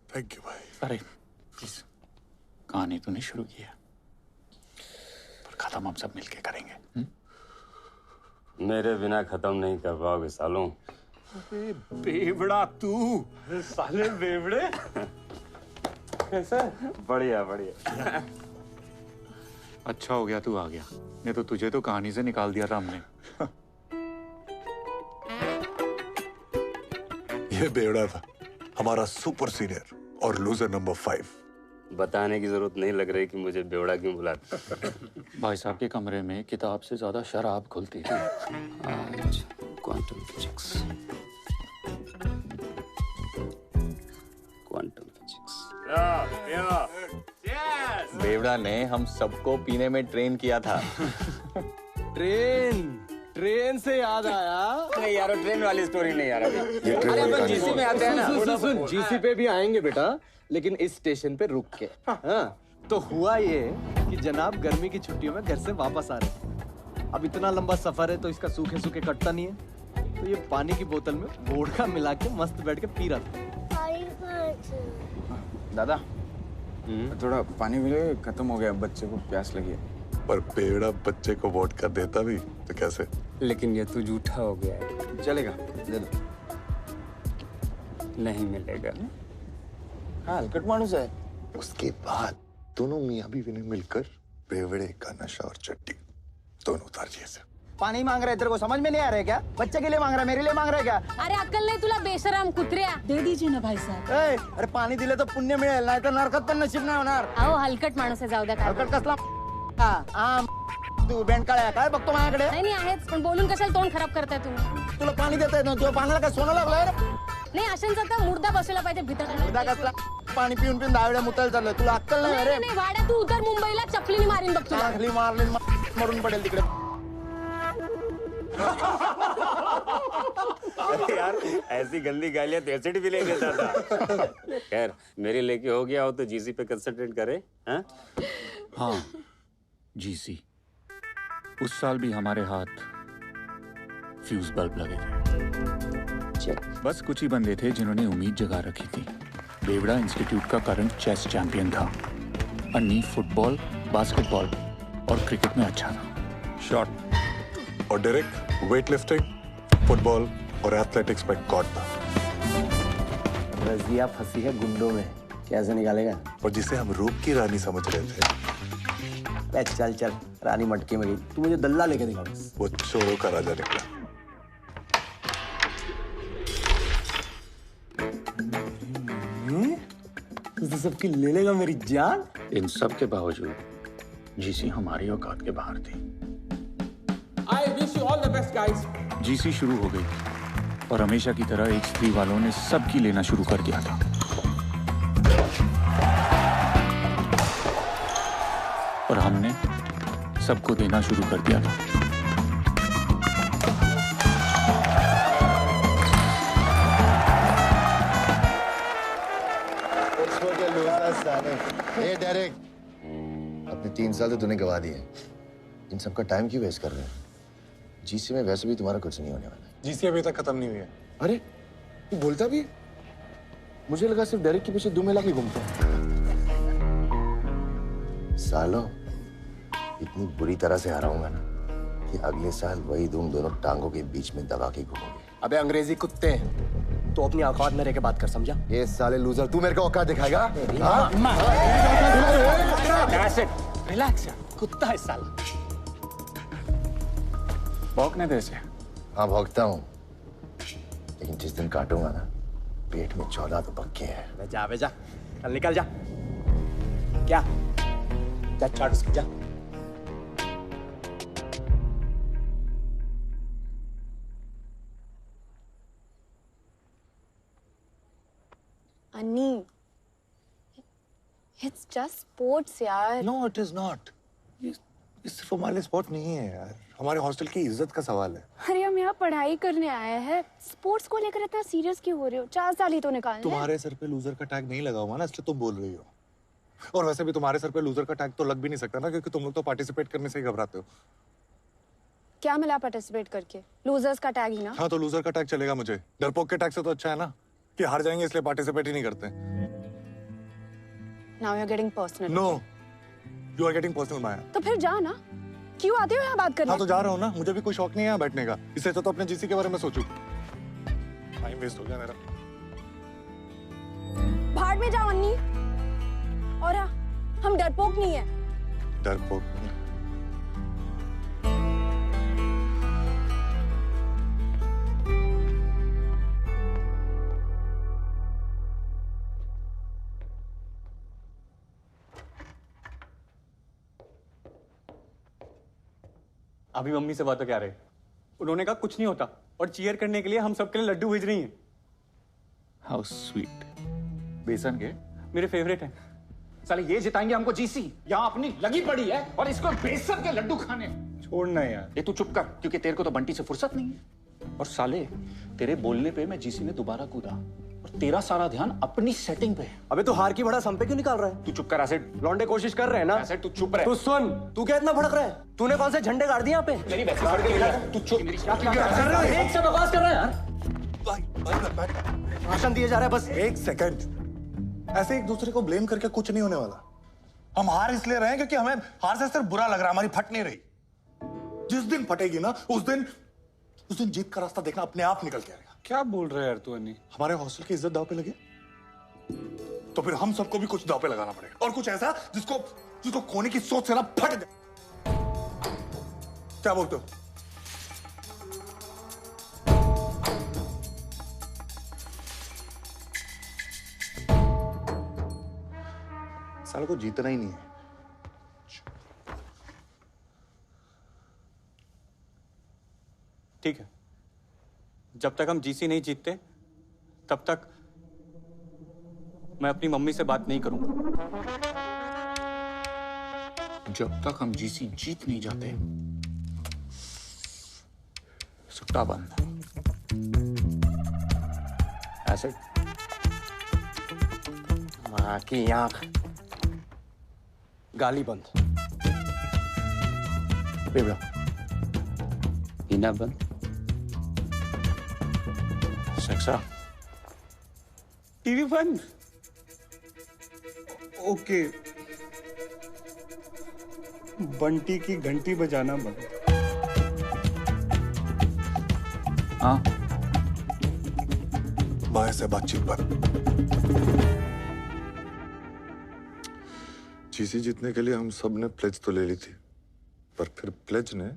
Speaker 4: थैंक यू भाई।
Speaker 7: अरे प्लीज, कहानी तो नहीं शुरू की है, पर खत्म हम सब मिलके करेंगे।
Speaker 19: मेरे बिना खत्म नहीं कर पाओगे सालों।
Speaker 10: अरे बेवड़ा तू, साले बेवड़े। कैसा?
Speaker 19: बढ़िया बढ़िया।
Speaker 7: अच्छा हो गया तू आ गया, नहीं तो तुझे तो कहानी से निकाल दिया था हमने।
Speaker 4: ये बेवड़ा था, हमारा सुपर सीनियर और लूजर नंबर 5।
Speaker 19: बताने की जरूरत नहीं लग रही कि मुझे बेवड़ा क्यों बुलाते।
Speaker 7: भाई साहब के कमरे में किताब से ज्यादा शराब खुलती थी।
Speaker 19: Quantum physics, quantum physics.
Speaker 15: बेवड़ा ने हम सबको पीने में ट्रेन किया था। ट्रेन से याद आया।
Speaker 19: नहीं यार, वो ट्रेन वाली स्टोरी नहीं यार अभी।
Speaker 15: अरे अपन
Speaker 19: जीसी में आते हैं ना।
Speaker 15: सुन, जीसी पे भी आएंगे बेटा, लेकिन इस स्टेशन पे रुक के। हाँ, तो हुआ ये कि जनाब गर्मी की छुट्टियों में घर से वापस आ रहे। अब इतना लंबा सफर है तो इसका सूखे सूखे कटता नहीं है, तो ये पानी की बोतल में वोडका मिला के मस्त बैठ के पी रहा था।
Speaker 20: दादा, थोड़ा पानी मिले, खत्म हो गया, बच्चे को प्यास लगी है।
Speaker 4: पर बेवड़ा बच्चे को वोट कर देता भी तो कैसे?
Speaker 19: लेकिन ये तो झूठा हो गया है।
Speaker 20: चलेगा, दे दो।
Speaker 19: नहीं मिलेगा।
Speaker 20: हाँ, हलकट मानुस है।
Speaker 4: उसके बाद दोनों मियाँ बीवी ने मिलकर बेवड़े का नशा और चट्टी दोनों उतार दिए थे।
Speaker 11: पानी मांग रहे, तेरे को समझ में नहीं आ रहा है क्या? बच्चे के लिए मांग रहा है, मेरे लिए मांग रहा है क्या?
Speaker 21: अरे अक्कल नहीं तुला बेशरम कुत्र्या. दे दीजिए ना भाई साहब.
Speaker 11: अरे पाणी दिले तर पुण्य मिळेल, नाही तर नरकात पण नशीब नाही होणार.
Speaker 21: अहो हलकट माणूस आहे, जाऊ द्या.
Speaker 11: हलकट कसला? तू बेंडकाळ्या काय बघतो माझ्याकडे?
Speaker 21: नाही आहेच, पण बोलून कशाला तोंड खराब करताय तुम्ही?
Speaker 11: तुला पाणी देता येत ना, तुझ्या पाण्याला काय सोनं लागलंय?
Speaker 21: नाही अशांचा तर मुर्दा बसवला पाहिजे भीतर.
Speaker 11: मुर्दा कसला? पाणी पिऊन पिऊन दावड्या मुतायला चाललंय. तुला अक्कल नाही रे?
Speaker 21: नाही वाड्या, तू उतर मुंबईला चपलीने मारीन बघ तुला.
Speaker 11: खाली मारली मरून पडेल तिकडे.
Speaker 19: अरे यार ऐसी गंदी गालियां तो एसिड भी ले लेता था। खैर मेरे लेके हो गया हो तो जीसी पे कंसंट्रेट करे।
Speaker 7: हाँ जीसी, उस साल भी हमारे हाथ फ्यूज बल्ब लगे थे। बस कुछ ही बंदे थे जिन्होंने उम्मीद जगा रखी थी। बेवड़ा इंस्टीट्यूट का करंट चेस चैंपियन था। अन्नी फुटबॉल, बास्केटबॉल और क्रिकेट में अच्छा था।
Speaker 4: शॉट और डायरेक्ट वेटलिफ्टिंग, फुटबॉल और एथलेटिक्स में गॉड था।
Speaker 17: रजिया फंसी है गुंडों में, कैसे निकालेगा?
Speaker 4: और जिसे हम रूप की रानी समझ रहे थे,
Speaker 17: चल चल रानी मटके में गई, तू मुझे दल्ला लेके दिखा।
Speaker 4: वो चोरों का राजा निकला।
Speaker 17: तू सबकी ले लेगा मेरी जान।
Speaker 7: इन सब के बावजूद जीसी हमारी औकात के बाहर थी।
Speaker 22: I wish you all the best, guys.
Speaker 7: GC शुरू हो गई और हमेशा की तरह H3 वालों ने सबकी लेना शुरू कर दिया था। और हमने सबको देना शुरू कर दिया था।
Speaker 17: ए डेरेक, अपने 3 साल तो तूने गवा दिए, इन सबका टाइम क्यों वेस्ट कर रहे हैं? जीसी में वैसे भी तुम्हारा कुछ नहीं होने वाला।
Speaker 1: जीसी अभी तक खत्म नहीं हुई है।
Speaker 17: अरे तू बोलता भी? मुझे लगा सिर्फ डेरेक के पीछे 2 महीना की घूमता है। सालों, इतनी बुरी तरह से हराऊंगा ना कि अगले साल वही तुम दोनों टांगों के बीच में दबा के घूमोगे। अबे अंग्रेजी कुत्ते,
Speaker 15: तो अपनी औकात में रह के बात कर, समझा?
Speaker 17: ये साले लूजर, तू मेरे को औकात दिखाएगा? हाँ?
Speaker 16: रिलैक्स यार, कुत्ता है साला।
Speaker 20: भौंकने दे इसे।
Speaker 17: हाँ भौंकता हूँ, लेकिन जिस दिन काटूंगा ना, पेट में 14 तो पक्के हैं।
Speaker 15: जा बे जा, चल निकल जा। क्या? जा चाट उसकी, जा।
Speaker 18: अन्नी, it's just sports यार।
Speaker 4: No, it is not. ये सिर्फ हमारे स्पोर्ट नहीं है यार, हमारे हॉस्टल की इज्जत का सवाल है।
Speaker 18: अरे हम यहाँ पढ़ाई करने आए हैं, स्पोर्ट्स को लेकर इतना सीरियस क्यों हो रहे हो? 4 साल ही तो निकालने।
Speaker 4: तुम्हारे सर पे लूजर का टैग नहीं लगा हुआ ना, इसलिए तुम बोल रही हो। और वैसे भी तुम्हारे सर पे लूजर का टैग तो लग भी नहीं सकता ना, क्योंकि तुम लोग तो पार्टिसिपेट करने से ही घबराते हो।
Speaker 18: क्या मिला पार्टिसिपेट करके? लूजर्स का टैग ही ना।
Speaker 4: हाँ तो लूजर का टैग चलेगा मुझे, डरपोक के टैग से तो अच्छा है ना कि हार जाएंगे इसलिए पार्टिसिपेट ही नहीं करते।
Speaker 18: Now you're getting personal.
Speaker 4: No, you are getting personal माया।
Speaker 18: तो फिर जा ना, क्यों आते हो यहाँ बात करने?
Speaker 4: हाँ तो जा रहा हूँ ना, मुझे भी कोई शौक नहीं है यहाँ बैठने का, इससे तो अपने जीसी के बारे में सोचूं। टाइम वेस्ट हो गया मेरा।
Speaker 18: भाड़ में जाओ अन्नी। और हाँ, हम डरपोक नहीं है।
Speaker 4: डरपोक नहीं।
Speaker 16: अभी मम्मी से बात क्या रहे? उन्होंने कहा कुछ नहीं होता और चीयर करने के लिए हम सबके लिए लड्डू भेज रही हैं।
Speaker 20: How sweet. बेसन के
Speaker 16: मेरे फेवरेट हैं।
Speaker 20: साले ये जिताएंगे हमको जीसी, यहाँ अपनी लगी पड़ी है और इसको बेसन के लड्डू खाने।
Speaker 16: छोड़ना यार।
Speaker 20: ये तू चुप कर, क्योंकि तेरे को तो बंटी से फुर्सत नहीं है। और साले तेरे बोलने पे मैं जीसी में दोबारा कूदा और तेरा सारा ध्यान अपनी सेटिंग पे है।
Speaker 15: अबे तू हार की बड़ा सम पे क्यों निकाल रहा है?
Speaker 20: तू चुप कर एसिड।
Speaker 15: लौंडे कोशिश कर रहे हैं ना?
Speaker 20: एसिड तू चुप रह।
Speaker 15: तू सुन, तू क्या इतना भड़क रहा है? तूने कौन से झंडे गाड़ दिए यहाँ पे?
Speaker 20: मेरी वैसे फाड़ के लेगा। तू चुप।
Speaker 15: क्या कर रहे हो? एक से बकवास कर रहा है यार। भाषण दिए जा रहा है बस।
Speaker 4: एक सेकंड, ऐसे एक दूसरे को ब्लेम करके कुछ नहीं होने वाला। हम हार इसलिए रहे हैं क्योंकि हमें हार से सिर्फ बुरा लग रहा है, हमारी फट नहीं रही। जिस दिन फटेगी ना, उस दिन जीत का रास्ता देखना अपने आप निकल के आएगा।
Speaker 10: क्या बोल रहे हैं यार तू अन्नी?
Speaker 4: हमारे हॉस्टल की इज्जत दांव पे लगे तो फिर हम सबको भी कुछ दांव पे लगाना पड़ेगा, और कुछ ऐसा जिसको खोने की सोच से ना फट जाए। क्या बोलते हो? साले को जीतना ही नहीं है।
Speaker 16: ठीक है, जब तक हम जीसी नहीं जीतते तब तक मैं अपनी मम्मी से बात नहीं करूंगा।
Speaker 20: जब तक हम जीसी जीत नहीं जाते, सुट्टा बंद। एसिड।
Speaker 15: माँ की आंख। गाली बंद।
Speaker 13: बेबड़ा। पीना बंद।
Speaker 20: सेक्सा।
Speaker 16: टीवी बंद। ओके। बंटी की घंटी बजाना बंद।
Speaker 20: हाँ।
Speaker 4: माया से बातचीत बंद। जीसी जीतने के लिए हम सब ने प्लेज तो ले ली थी, पर फिर प्लेज ने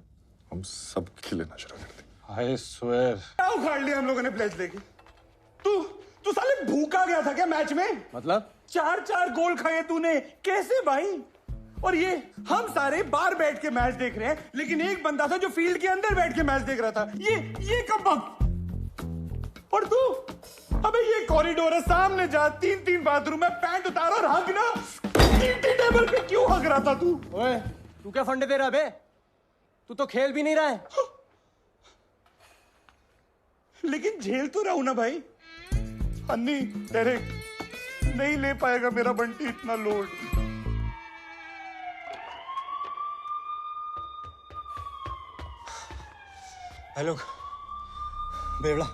Speaker 4: हम सब लेना शुरू कर दी।
Speaker 10: I swear।
Speaker 2: क्या उखाड़ लिया हम लोगों ने प्लेज लेके? तू साले भूखा गया था क्या मैच में?
Speaker 15: मतलब
Speaker 2: 4 गोल खाए तूने, कैसे भाई? और ये हम सारे बाहर बैठ के मैच देख रहे हैं, लेकिन एक बंदा था जो फील्ड के अंदर बैठ के मैच देख रहा था। ये कब वक्त? और तू? अबे ये कॉरिडोर है, सामने जा, 3 बाथरूम है, पैंट उतार और हग ना। टेबल पे क्यों हग रहा था तू?
Speaker 15: ओए, तू क्या फंडे दे रहा बे? तू तो खेल भी नहीं रहा है।
Speaker 2: लेकिन झेल तो रहा हूं ना भाई। अन्नी, डायरेक्ट नहीं ले पाएगा मेरा बंटी इतना लोड।
Speaker 4: हेलो बेवड़ा।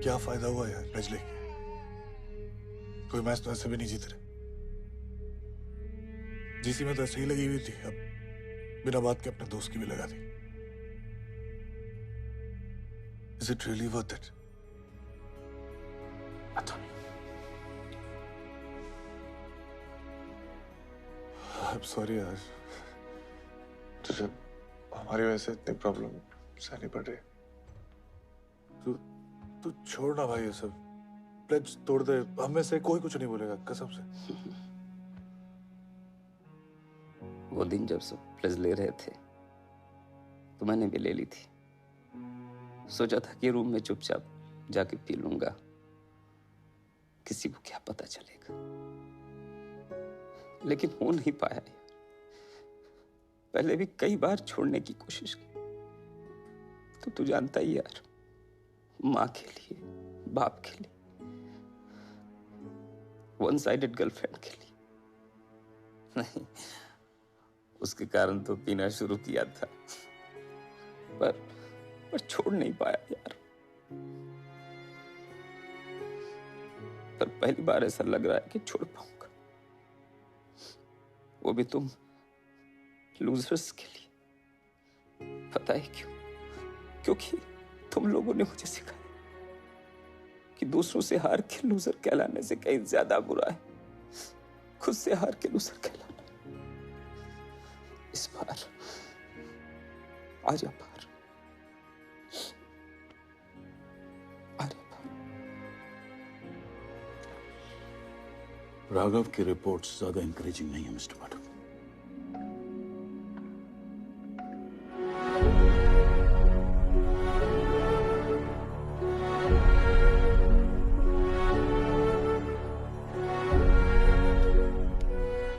Speaker 4: क्या फायदा हुआ यार मैच लेके? कोई मैच तो ऐसे भी नहीं जीत रहे। जीसी में तो ऐसे ही लगी हुई थी, अब बिना बात के अपने दोस्त की भी लगा दी। Is it really worth it? पता नहीं। I'm sorry यार, तुझे हमारी वजह से इतनी प्रॉब्लम सहनी पड़ रही है। तू छोड़ ना भाई ये सब, प्लेज तोड़ दे, हमें से कोई कुछ नहीं बोलेगा कसम से।
Speaker 13: वो दिन जब सब प्लेज ले रहे थे तो मैंने भी ले ली थी। सोचा था कि रूम में चुपचाप जाके पी लूंगा, किसी को क्या पता चलेगा, लेकिन हो नहीं पाया यार। पहले भी कई बार छोड़ने की कोशिश की, तो तू जानता ही यार, माँ के लिए, बाप के लिए, वन साइडेड गर्लफ्रेंड के लिए नहीं, उसके कारण तो पीना शुरू किया था, पर छोड़ नहीं पाया यार। पर पहली बार ऐसा लग रहा है कि छोड़ पाऊंगा, वो भी तुम लूजर्स के लिए। पता है क्यों? क्योंकि तुम लोगों ने मुझे सिखाया कि दूसरों से हार के लूजर कहलाने से कहीं ज्यादा बुरा है खुद से हार के लूजर कहलाना। इस बार आजा बाहर,
Speaker 7: राघव की रिपोर्ट्स ज्यादा इंकरेजिंग नहीं है मिस्टर माधव।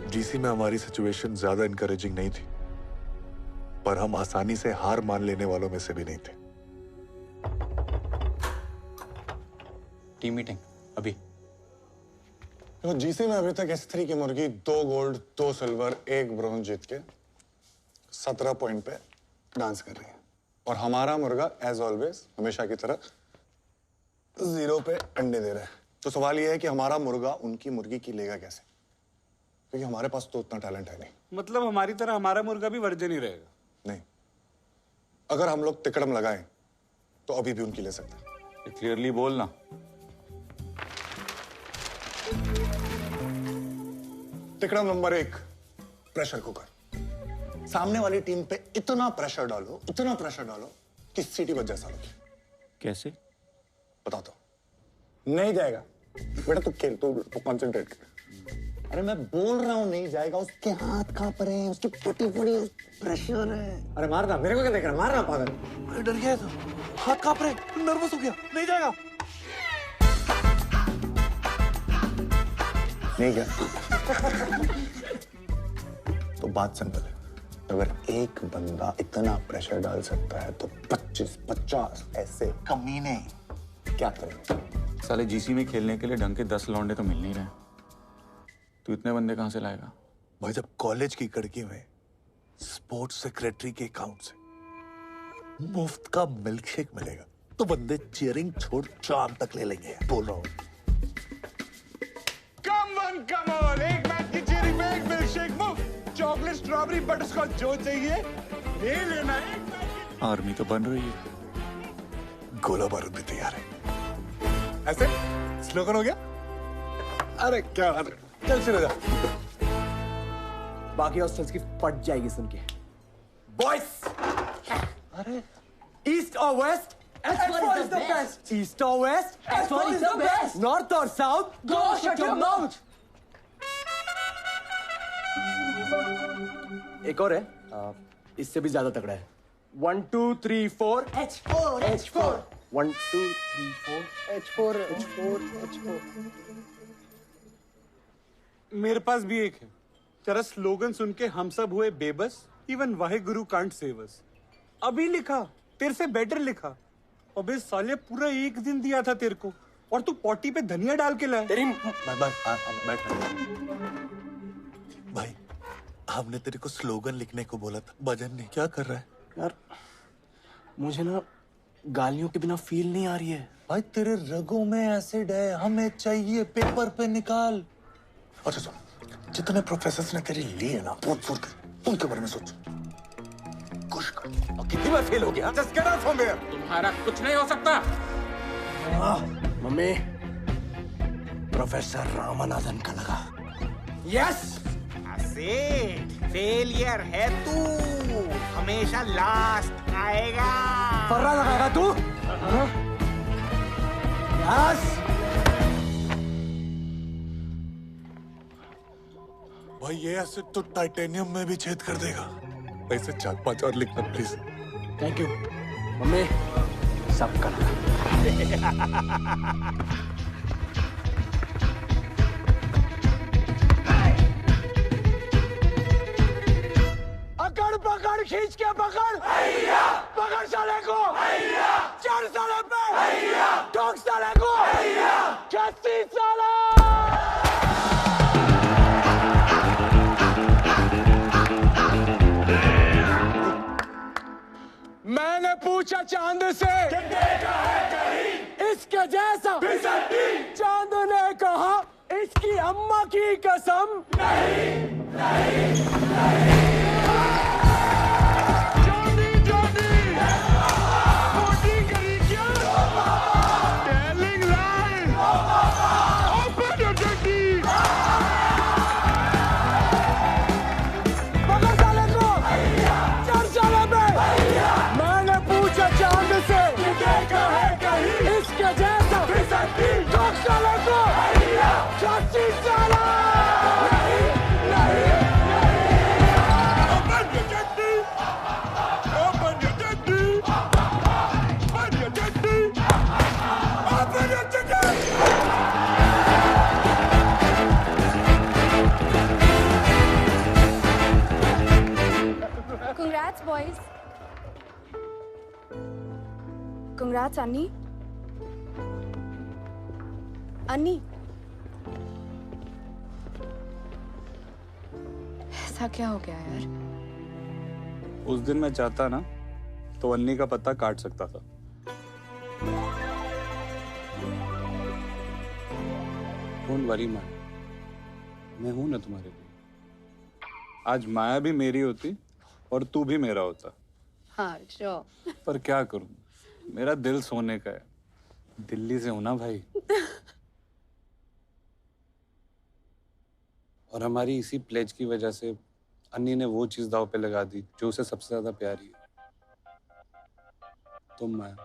Speaker 4: जीसी में हमारी सिचुएशन ज्यादा इंकरेजिंग नहीं थी, पर हम आसानी से हार मान लेने वालों में से भी नहीं थे।
Speaker 20: टीम मीटिंग अभी।
Speaker 3: तो जीसी में अभी तक S3 की मुर्गी 2 गोल्ड 2 सिल्वर 1 ब्रॉन्ज जीत के 17 पॉइंट पे डांस कर रही है, और हमारा मुर्गा एज ऑलवेज हमेशा की तरह 0 पे अंडे दे रहा है। तो सवाल यह है कि हमारा मुर्गा उनकी मुर्गी की लेगा कैसे, क्योंकि हमारे पास तो उतना टैलेंट है नहीं।
Speaker 10: मतलब हमारी तरह हमारा मुर्गा भी वर्जन ही रहेगा?
Speaker 3: नहीं, अगर हम लोग तिकड़म लगाएं तो अभी भी उनकी ले सकते हैं।
Speaker 20: क्लियरली बोलना।
Speaker 3: तिकड़म नंबर 1, प्रेशर कुकर। सामने वाली टीम पे इतना प्रेशर डालो कि सीटी बज जाए सालों की।
Speaker 20: कैसे?
Speaker 3: बताता हूं। नहीं जाएगा बेटा, तू खेल, तू कंसंट्रेट कर। अरे मैं बोल रहा हूं नहीं जाएगा, उसके हाथ कांप रहे हैं, उसकी फटी प्रेशर है।
Speaker 11: अरे मारना, मेरे को क्या देख रहा, मारना पागल।
Speaker 4: अरे डर गया था, हाथ कांप रहे, नर्वस हो गया, नहीं जाएगा।
Speaker 3: नहीं क्या? तो बात सिंपल है, अगर एक बंदा इतना प्रेशर डाल सकता है तो 25-50 ऐसे कमीने क्या करेंगे?
Speaker 20: साले जीसी में खेलने के लिए ढंग के 10 लौंडे तो मिल नहीं रहे। तू इतने बंदे कहां से लाएगा?
Speaker 4: भाई जब कॉलेज की कड़की में स्पोर्ट्स सेक्रेटरी के अकाउंट से मुफ्त का मिल्कशेक मिलेगा तो बंदे चीयरिंग छोड़ शाम तक ले लेंगे, बोल रहा हूँ।
Speaker 2: कम ऑन, एक मैच की चीयरिंग में एक मिल्कशेक मुफ्त, चॉकलेट स्ट्रॉबेरी बटरस्कॉच जो चाहिए ले लेना। एक मैच
Speaker 20: आर्मी तो बन रही है,
Speaker 4: गोला बारूद भी तैयार है। ऐसे स्लोगन हो गया। अरे क्या बात है, चल शुरू जा।
Speaker 11: बाकी हॉस्टल्स की फट जाएगी सुन के। बॉयज,
Speaker 4: अरे
Speaker 11: ईस्ट और waste, S4 is the best. East or west, S4 is the best. North or south, go shut your mouth. एक और है, इससे भी ज्यादा तगड़ा है। 1 2 3 4 H4 H4 1 2 3 4 H4 H4 H4।
Speaker 10: मेरे पास भी एक है। तेरा स्लोगन सुन के हम सब हुए बेबस, even Waheguru can't save us. अभी लिखा, तेरे से बेटर लिखा। अबे साले पूरा एक दिन दिया था तेरे को, और तू पॉटी पे धनिया डाल के लाया।
Speaker 4: तेरी भाई, हमने तेरे को स्लोगन लिखने को बोला था, भजन नहीं। क्या कर रहा है
Speaker 11: यार मुझे ना गालियों के बिना फील नहीं आ रही है।
Speaker 4: भाई तेरे रगों में एसिड है, हमें चाहिए, पेपर पे निकाल। अच्छा सुन, जितने प्रोफेसर्स ने तेरी ली है ना, उनके बारे में सोच। खुश कर। और कितनी बार फेल हो गया? Just get out from here.
Speaker 22: तुम्हारा कुछ नहीं हो सकता।
Speaker 17: मम्मी, प्रोफेसर रामनाथन का लगा।
Speaker 5: यस, फेलियर है तू, हमेशा लास्ट आएगा।
Speaker 17: पर्रा लगाएगा तू? यस।
Speaker 4: भाई ये एसिड तो टाइटेनियम में भी छेद कर देगा। ऐसे 4-5 और लिखना प्लीज।
Speaker 17: थैंक यू मम्मी, सब कर।
Speaker 5: अकड़ पकड़ खींच के पकड़, पकड़ साले को, चढ़ साले पे, ठोक साले को, छत्तीस साला। मैंने पूछा चांद से देखा है कहीं इसके जैसा, चांद ने कहा इसकी अम्मा की कसम नहीं, नहीं, नहीं।
Speaker 18: Congrats, boys. Congrats, Annie. Annie. ऐसा क्या हो गया यार?
Speaker 10: उस दिन मैं चाहता ना तो अन्नी का पत्ता काट सकता था। डोंट वरी माया, मैं हूं ना तुम्हारे लिए। आज माया भी मेरी होती और तू भी मेरा होता।
Speaker 18: हाँ, sure.
Speaker 10: पर क्या करूं, मेरा दिल सोने का है। दिल्ली से हूं ना भाई। और हमारी इसी प्लेज की वजह से अन्नी ने वो चीज दांव पे लगा दी जो उसे सबसे ज्यादा प्यारी है, तुम माया।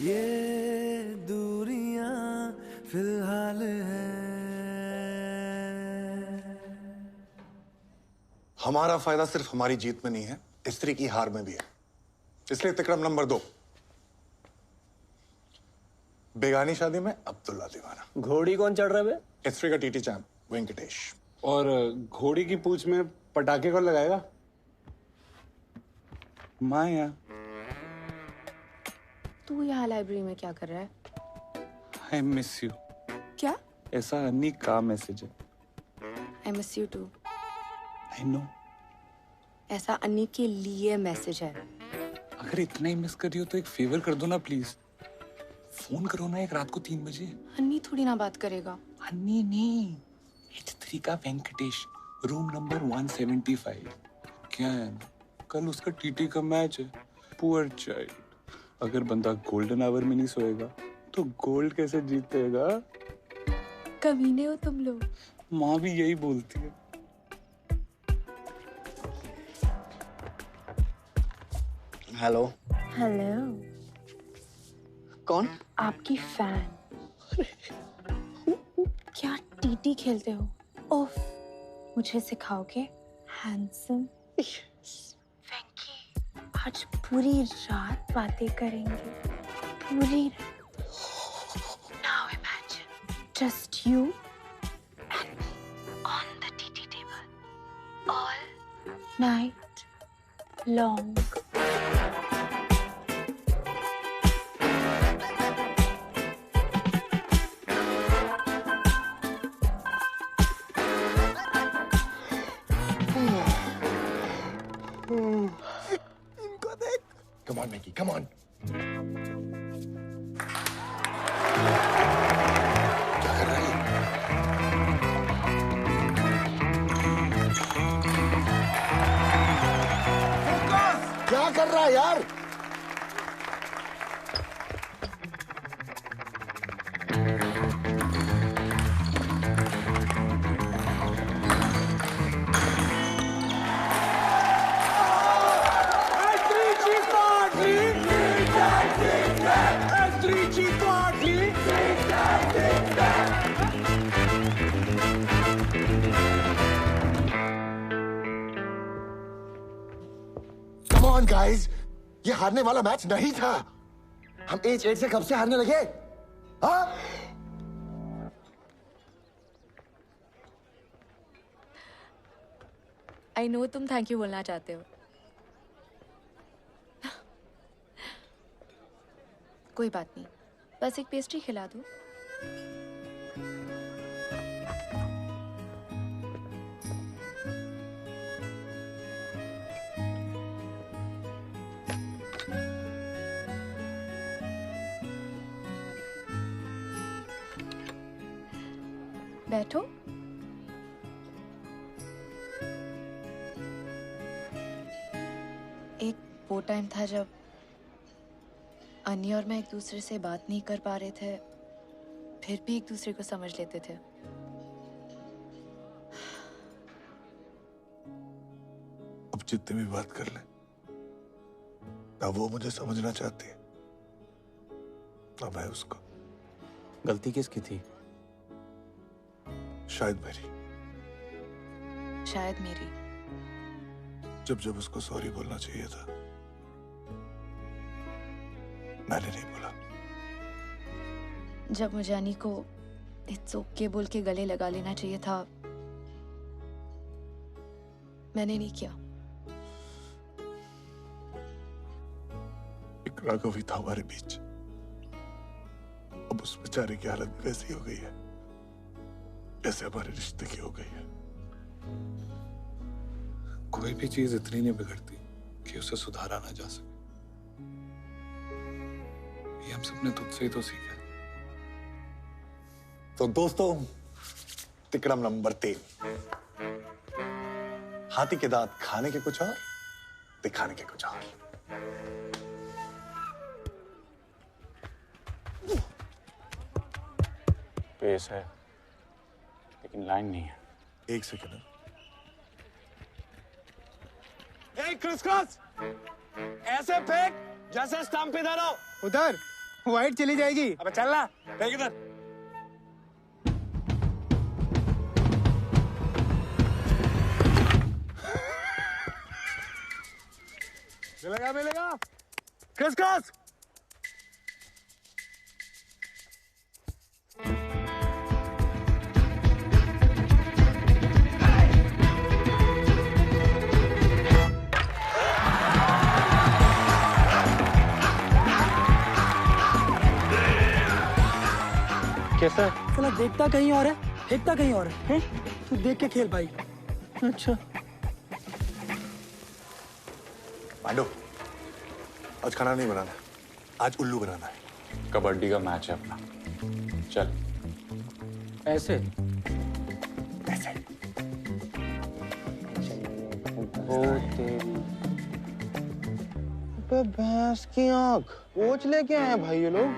Speaker 8: ये दूरियां फिलहाल है।
Speaker 3: हमारा फायदा सिर्फ हमारी जीत में नहीं है, स्त्री की हार में भी है। इसलिए तिक्रम नंबर 2, बेगानी शादी में अब्दुल्ला दीवाना।
Speaker 17: घोड़ी कौन चढ़ रहा है?
Speaker 3: स्त्री का टीटी चैंप वेंकटेश।
Speaker 10: और घोड़ी की पूंछ में पटाखे कौन लगाएगा? माया।
Speaker 18: तू यहाँ लाइब्रेरी में क्या कर रहा है?
Speaker 10: I miss you।
Speaker 18: क्या?
Speaker 10: ऐसा अन्नी का मैसेज है।
Speaker 18: I miss you too।
Speaker 10: I know।
Speaker 18: ऐसा अन्नी के लिए मैसेज है।
Speaker 10: अगर इतना ही मिस कर रही हो तो एक फेवर कर दो ना प्लीज। फोन करो ना एक रात को 3 बजे।
Speaker 18: अन्नी थोड़ी ना बात करेगा।
Speaker 10: अन्नी नहीं, H3 का वेंकटेश, रूम नंबर 175। क्या है ना, कल उसका टीटी का मैच है। Poor child. अगर बंदा गोल्डन आवर में नहीं सोएगा तो गोल्ड कैसे जीतेगा?
Speaker 18: कमीने हो तुम लोग।
Speaker 10: माँ भी यही बोलती है।
Speaker 17: हेलो।
Speaker 18: हेलो।
Speaker 17: कौन?
Speaker 18: आपकी फैन। क्या टीटी खेलते हो? ओफ, मुझे सिखाओगे? हैंडसम। वेंकी, आज पूरी रात बातें करेंगे, पूरी रात। Now imagine just you and me on the tea table all night long.
Speaker 17: Come on, Mickey, come on. क्या कर रहा है? क्या कर रहा है यार? Come on, guys. ये हारने वाला मैच नहीं था। हम 8-8 से कब से हारने लगे? हाँ?
Speaker 6: आई नो तुम थैंक यू बोलना चाहते हो। कोई बात नहीं, बस एक पेस्ट्री खिला दो। बैठो। एक वो टाइम था जब अन्नी और मैं एक दूसरे से बात नहीं कर पा रहे थे, फिर भी एक दूसरे को समझ लेते थे।
Speaker 4: अब जितने भी बात कर ले, ना वो मुझे समझना चाहती है, ना मैं उसको।
Speaker 20: गलती किसकी थी?
Speaker 4: शायद मेरी।
Speaker 6: शायद मेरी।
Speaker 4: जब जब उसको सॉरी बोलना चाहिए था, मैंने नहीं बोला।
Speaker 6: जब मुझे अन्नी को इट्स ओके बोल के गले लगा लेना चाहिए था, मैंने नहीं किया।
Speaker 4: एक राघव ही था हमारे बीच। अब उस बेचारे की हालत भी वैसी हो गई है जैसे हमारे रिश्ते की हो गई है। कोई भी चीज इतनी नहीं बिगड़ती कि उसे सुधारा ना जा सके। ये हम सबने तुझसे ही तो सीखा।
Speaker 3: तो दोस्तों, तिकड़म नंबर 3। हाथी के दांत खाने के कुछ और, दिखाने के कुछ और।
Speaker 20: पेस है लेकिन लाइन नहीं है।
Speaker 4: एक सेकंड।
Speaker 5: क्रिस क्रॉस ऐसे फेंक जैसे स्टंप इधर हो।
Speaker 9: उधर वाइट चली जाएगी।
Speaker 5: अबे चल ना, फेंक इधर। मिलेगा मिलेगा। Criss cross.
Speaker 20: कैसा है?
Speaker 14: साला देखता कहीं और है, फेंकता कहीं और है। तू देख के खेल भाई। अच्छा
Speaker 4: पांडु, आज खाना नहीं बनाना, आज उल्लू बनाना है।
Speaker 20: कबड्डी का मैच है अपना, चल।
Speaker 16: ऐसे
Speaker 15: ओ तेरी भैंस की आंख पोंछ लेके आए भाई ये लोग।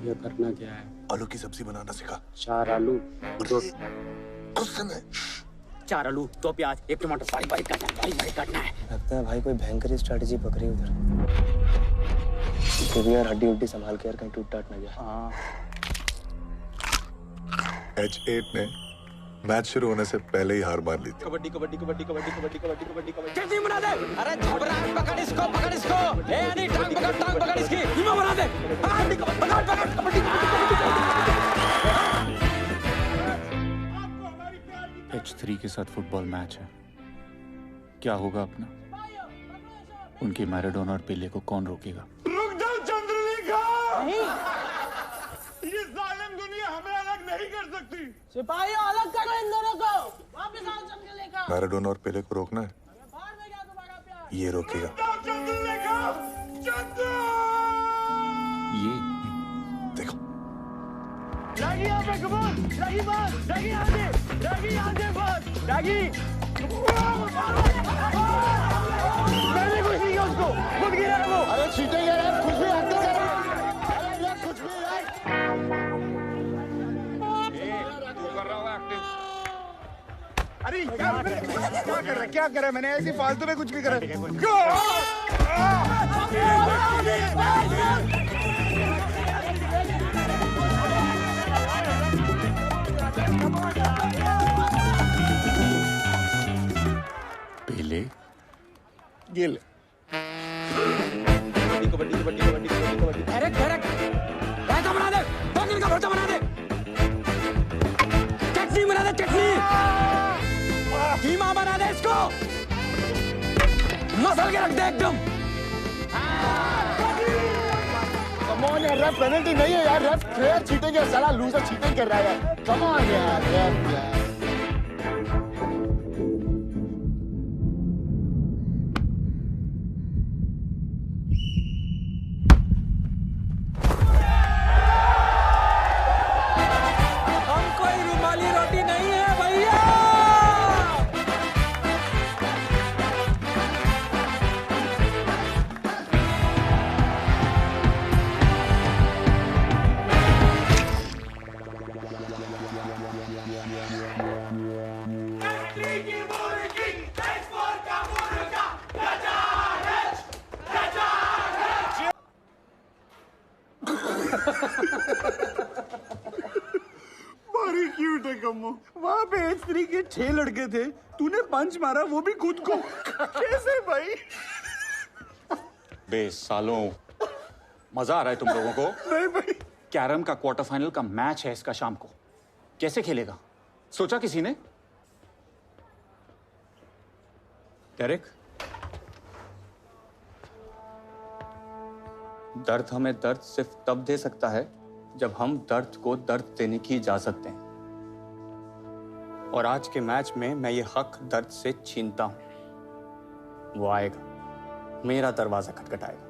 Speaker 16: ये करना क्या है?
Speaker 4: आलू की सब्जी बनाना सिखा।
Speaker 16: 4 आलू, 2
Speaker 4: गुस्से में
Speaker 16: 4 आलू, 2 प्याज, 1 टमाटर, बारीक बारीक काटना है।
Speaker 15: लगता है भाई कोई भयंकर स्ट्रेटेजी पकड़ी उधर। तो भी यार हड्डी उड्डी संभाल के यार कहीं टूट टाट ना जाए।
Speaker 4: H8 ने मैच शुरू होने से पहले ही हार मान ली थी।
Speaker 5: कबड्डी कबड्डी कबड्डी कबड्डी कबड्डी कबड्डी कबड्डी कबड्डी कितनी बना दे। अरे झबरा पकड़ इसको ए यानी टांग पकड़ इसकी नीमा बना दे। पकड़ कबड्डी
Speaker 20: H3 के साथ फुटबॉल मैच है, क्या होगा अपना? उनके मैराडोना और पेले को कौन रोकेगा?
Speaker 2: रुक जाओ चंद्रलेखा, ये जालिम दुनिया हमें अलग नहीं कर सकती।
Speaker 14: सिपाही अलग करो इन दोनों को। वापस आओ चंद्रलेखा।
Speaker 4: मैराडोना और पेले को रोकना है, ये रोकेगा।
Speaker 20: ये
Speaker 4: देखो
Speaker 5: रागी यहाँ पे कमान, रागी मार, रागी आगे बस, रागी। मैंने कुछ नहीं किया उसको, खुद गिरा है वो।
Speaker 17: अरे चीटिंग है यार, कुछ भी हद नहीं कर रहा। अरे यार कुछ भी यार।
Speaker 22: तू कर रहा है एक्टिंग।
Speaker 2: अरे क्या कर रहा है? मैंने ऐसी फालतू में कुछ भी करा।
Speaker 20: पेले
Speaker 4: गिल
Speaker 5: कबड्डी कबड्डी कबड्डी कबड्डी कबड्डी डायरेक्ट ऐसा बना दे, बैंगन का भरता बना दे, चटनी बना दे, चटनी कीमा बना दे, इसको मसल के रख दे एकदम।
Speaker 17: कम ऑन यार, रेफ पेनल्टी नहीं है यार, रेफ क्लियर चीटिंग है, साला लूजर चीटिंग कर रहा है यार। कम ऑन यार, यार
Speaker 2: बड़ी क्यूट है कम्मो। वहाँ पे H3 के 6 लड़के थे, तूने पंच मारा, वो भी खुद को। कैसे भाई?
Speaker 20: बे सालों, मजा आ रहा है तुम लोगों को?
Speaker 2: नहीं भाई।
Speaker 20: कैरम का क्वार्टर फाइनल का मैच है इसका शाम को, कैसे खेलेगा सोचा किसी ने? डेरेक, दर्द हमें दर्द सिर्फ तब दे सकता है जब हम दर्द को दर्द देने की इजाजत दें। और आज के मैच में मैं ये हक दर्द से छीनता हूं। वो आएगा, मेरा दरवाजा खटखटाएगा,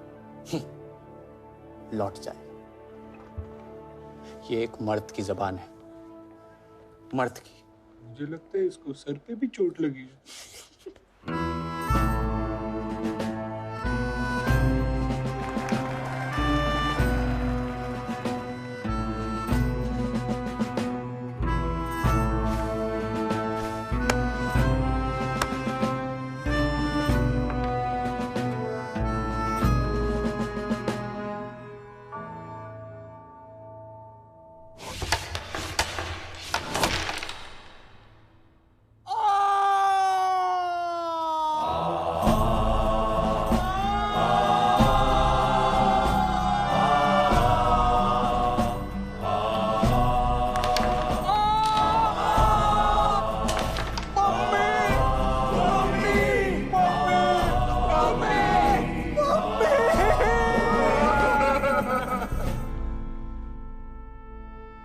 Speaker 20: लौट जाएगा। ये एक मर्द की जबान है, मर्द की।
Speaker 2: मुझे लगता है इसको सर पे भी चोट लगी है।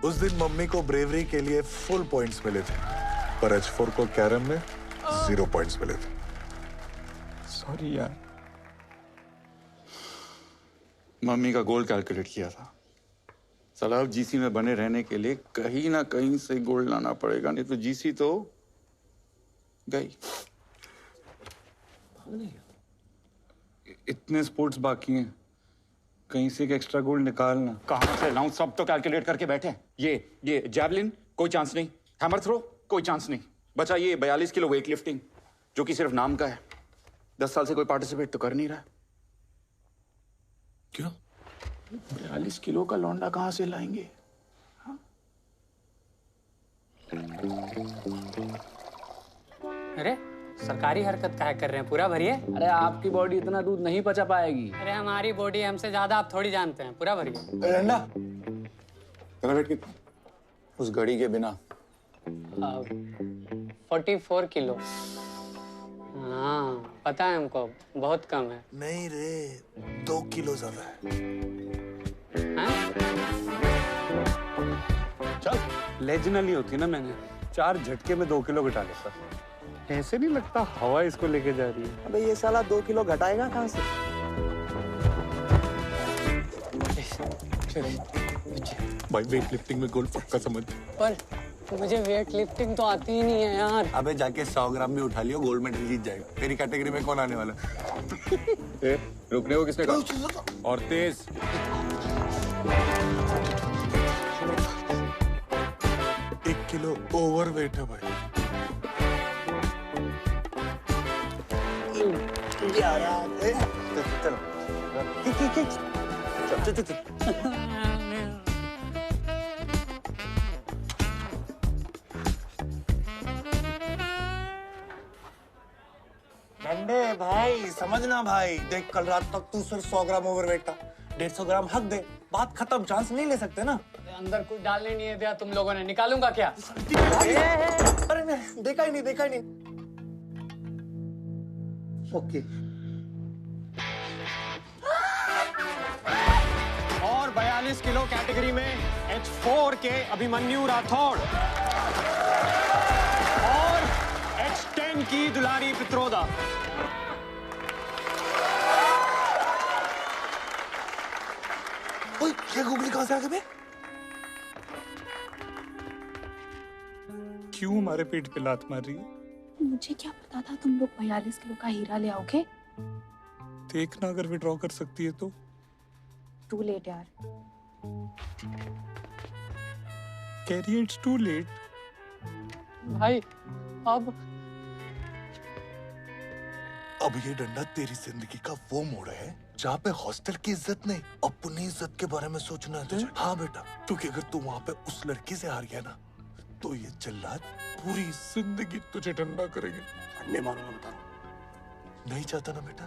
Speaker 4: उस दिन मम्मी को ब्रेवरी के लिए फुल पॉइंट्स मिले थे, पर H4 को कैरम में 0 पॉइंट्स मिले थे।
Speaker 20: सॉरी यार, मम्मी का गोल कैलकुलेट किया था। साला अब जीसी में बने रहने के लिए कहीं ना कहीं से गोल्ड लाना पड़ेगा, नहीं तो जीसी तो गई। इतने स्पोर्ट्स बाकी हैं, कहीं से एक एक्स्ट्रा गोल्ड निकालना। कहां से लाऊं? सब तो कैलकुलेट करके बैठे। ये जैवलिन कोई चांस नहीं, हैमर थ्रो कोई चांस नहीं, बचा ये 42 किलो वेट लिफ्टिंग जो कि सिर्फ नाम का है। 10 साल से कोई पार्टिसिपेट तो कर नहीं रहा।
Speaker 4: क्यों?
Speaker 20: 42 किलो का लौंडा कहां से लाएंगे? हाँ?
Speaker 16: अरे सरकारी हरकत काहे कर रहे हैं, पूरा भरिए।
Speaker 11: अरे आपकी बॉडी इतना दूध नहीं पचा पाएगी।
Speaker 16: अरे हमारी बॉडी हमसे ज्यादा आप थोड़ी जानते हैं, पूरा भरिए।
Speaker 3: डंडा तेरा वेट कितना? उस घड़ी के बिना
Speaker 16: 44 किलो। हाँ पता है हमको, बहुत कम है।
Speaker 4: नहीं रे, 2 किलो ज्यादा है।
Speaker 10: चल लेजनली होती ना, मैंने 4 झटके में 2 किलो घटा लेता। ऐसे नहीं लगता हवा इसको लेके जा रही है।
Speaker 11: अबे ये साला 2 किलो घटाएगा कहाँ से?
Speaker 4: भाई वेट लिफ्टिंग में गोल्ड पक्का समझ।
Speaker 16: पर मुझे वेट लिफ्टिंग तो आती ही नहीं है यार।
Speaker 3: अबे जाके 100 ग्राम भी उठा लियो, गोल्ड मेडल जीत जाएगा। तेरी कैटेगरी में कौन आने वाला?
Speaker 10: रुकने को किसने कहा? और तेज।
Speaker 4: 1 किलो ओवर वेट है भाई।
Speaker 1: डंडे भाई समझना भाई, देख कल रात तक तू सिर्फ 100 ग्राम ओवरवेट था, 150 ग्राम हक दे, बात खत्म। चांस नहीं ले सकते ना।
Speaker 16: अंदर कुछ डालने नहीं दिया तुम लोगों ने, निकालूंगा क्या?
Speaker 1: अरे नहीं, देखा ही नहीं। ओके।
Speaker 11: और 42 किलो कैटेगरी में H4 के अभिमन्यु राठौड़ और H10 की दुलारी पित्रोदा।
Speaker 1: ओए, ये गुगली कहां से आ गए बे?
Speaker 2: क्यों हमारे पेट पे लात मार रही है?
Speaker 6: मुझे क्या पता था तुम लोग 42 किलो का हीरा ले आओगे।
Speaker 2: देखना अगर विड्रॉ कर सकती है तो।
Speaker 6: टू लेट यार।
Speaker 2: Carrie it's too late.
Speaker 16: भाई
Speaker 4: अब ये डंडा तेरी जिंदगी का वो मोड़ है जहाँ पे हॉस्टल की इज्जत नहीं, अपनी इज्जत के बारे में सोचना है तुझे। हाँ बेटा, क्योंकि अगर तू वहाँ पे उस लड़की से हार गया ना, तो ये जल्लाद पूरी जिंदगी तुझे ठंडा करेंगे।
Speaker 1: अंडे मारूंगा बता रहा।
Speaker 4: नहीं चाहता ना बेटा,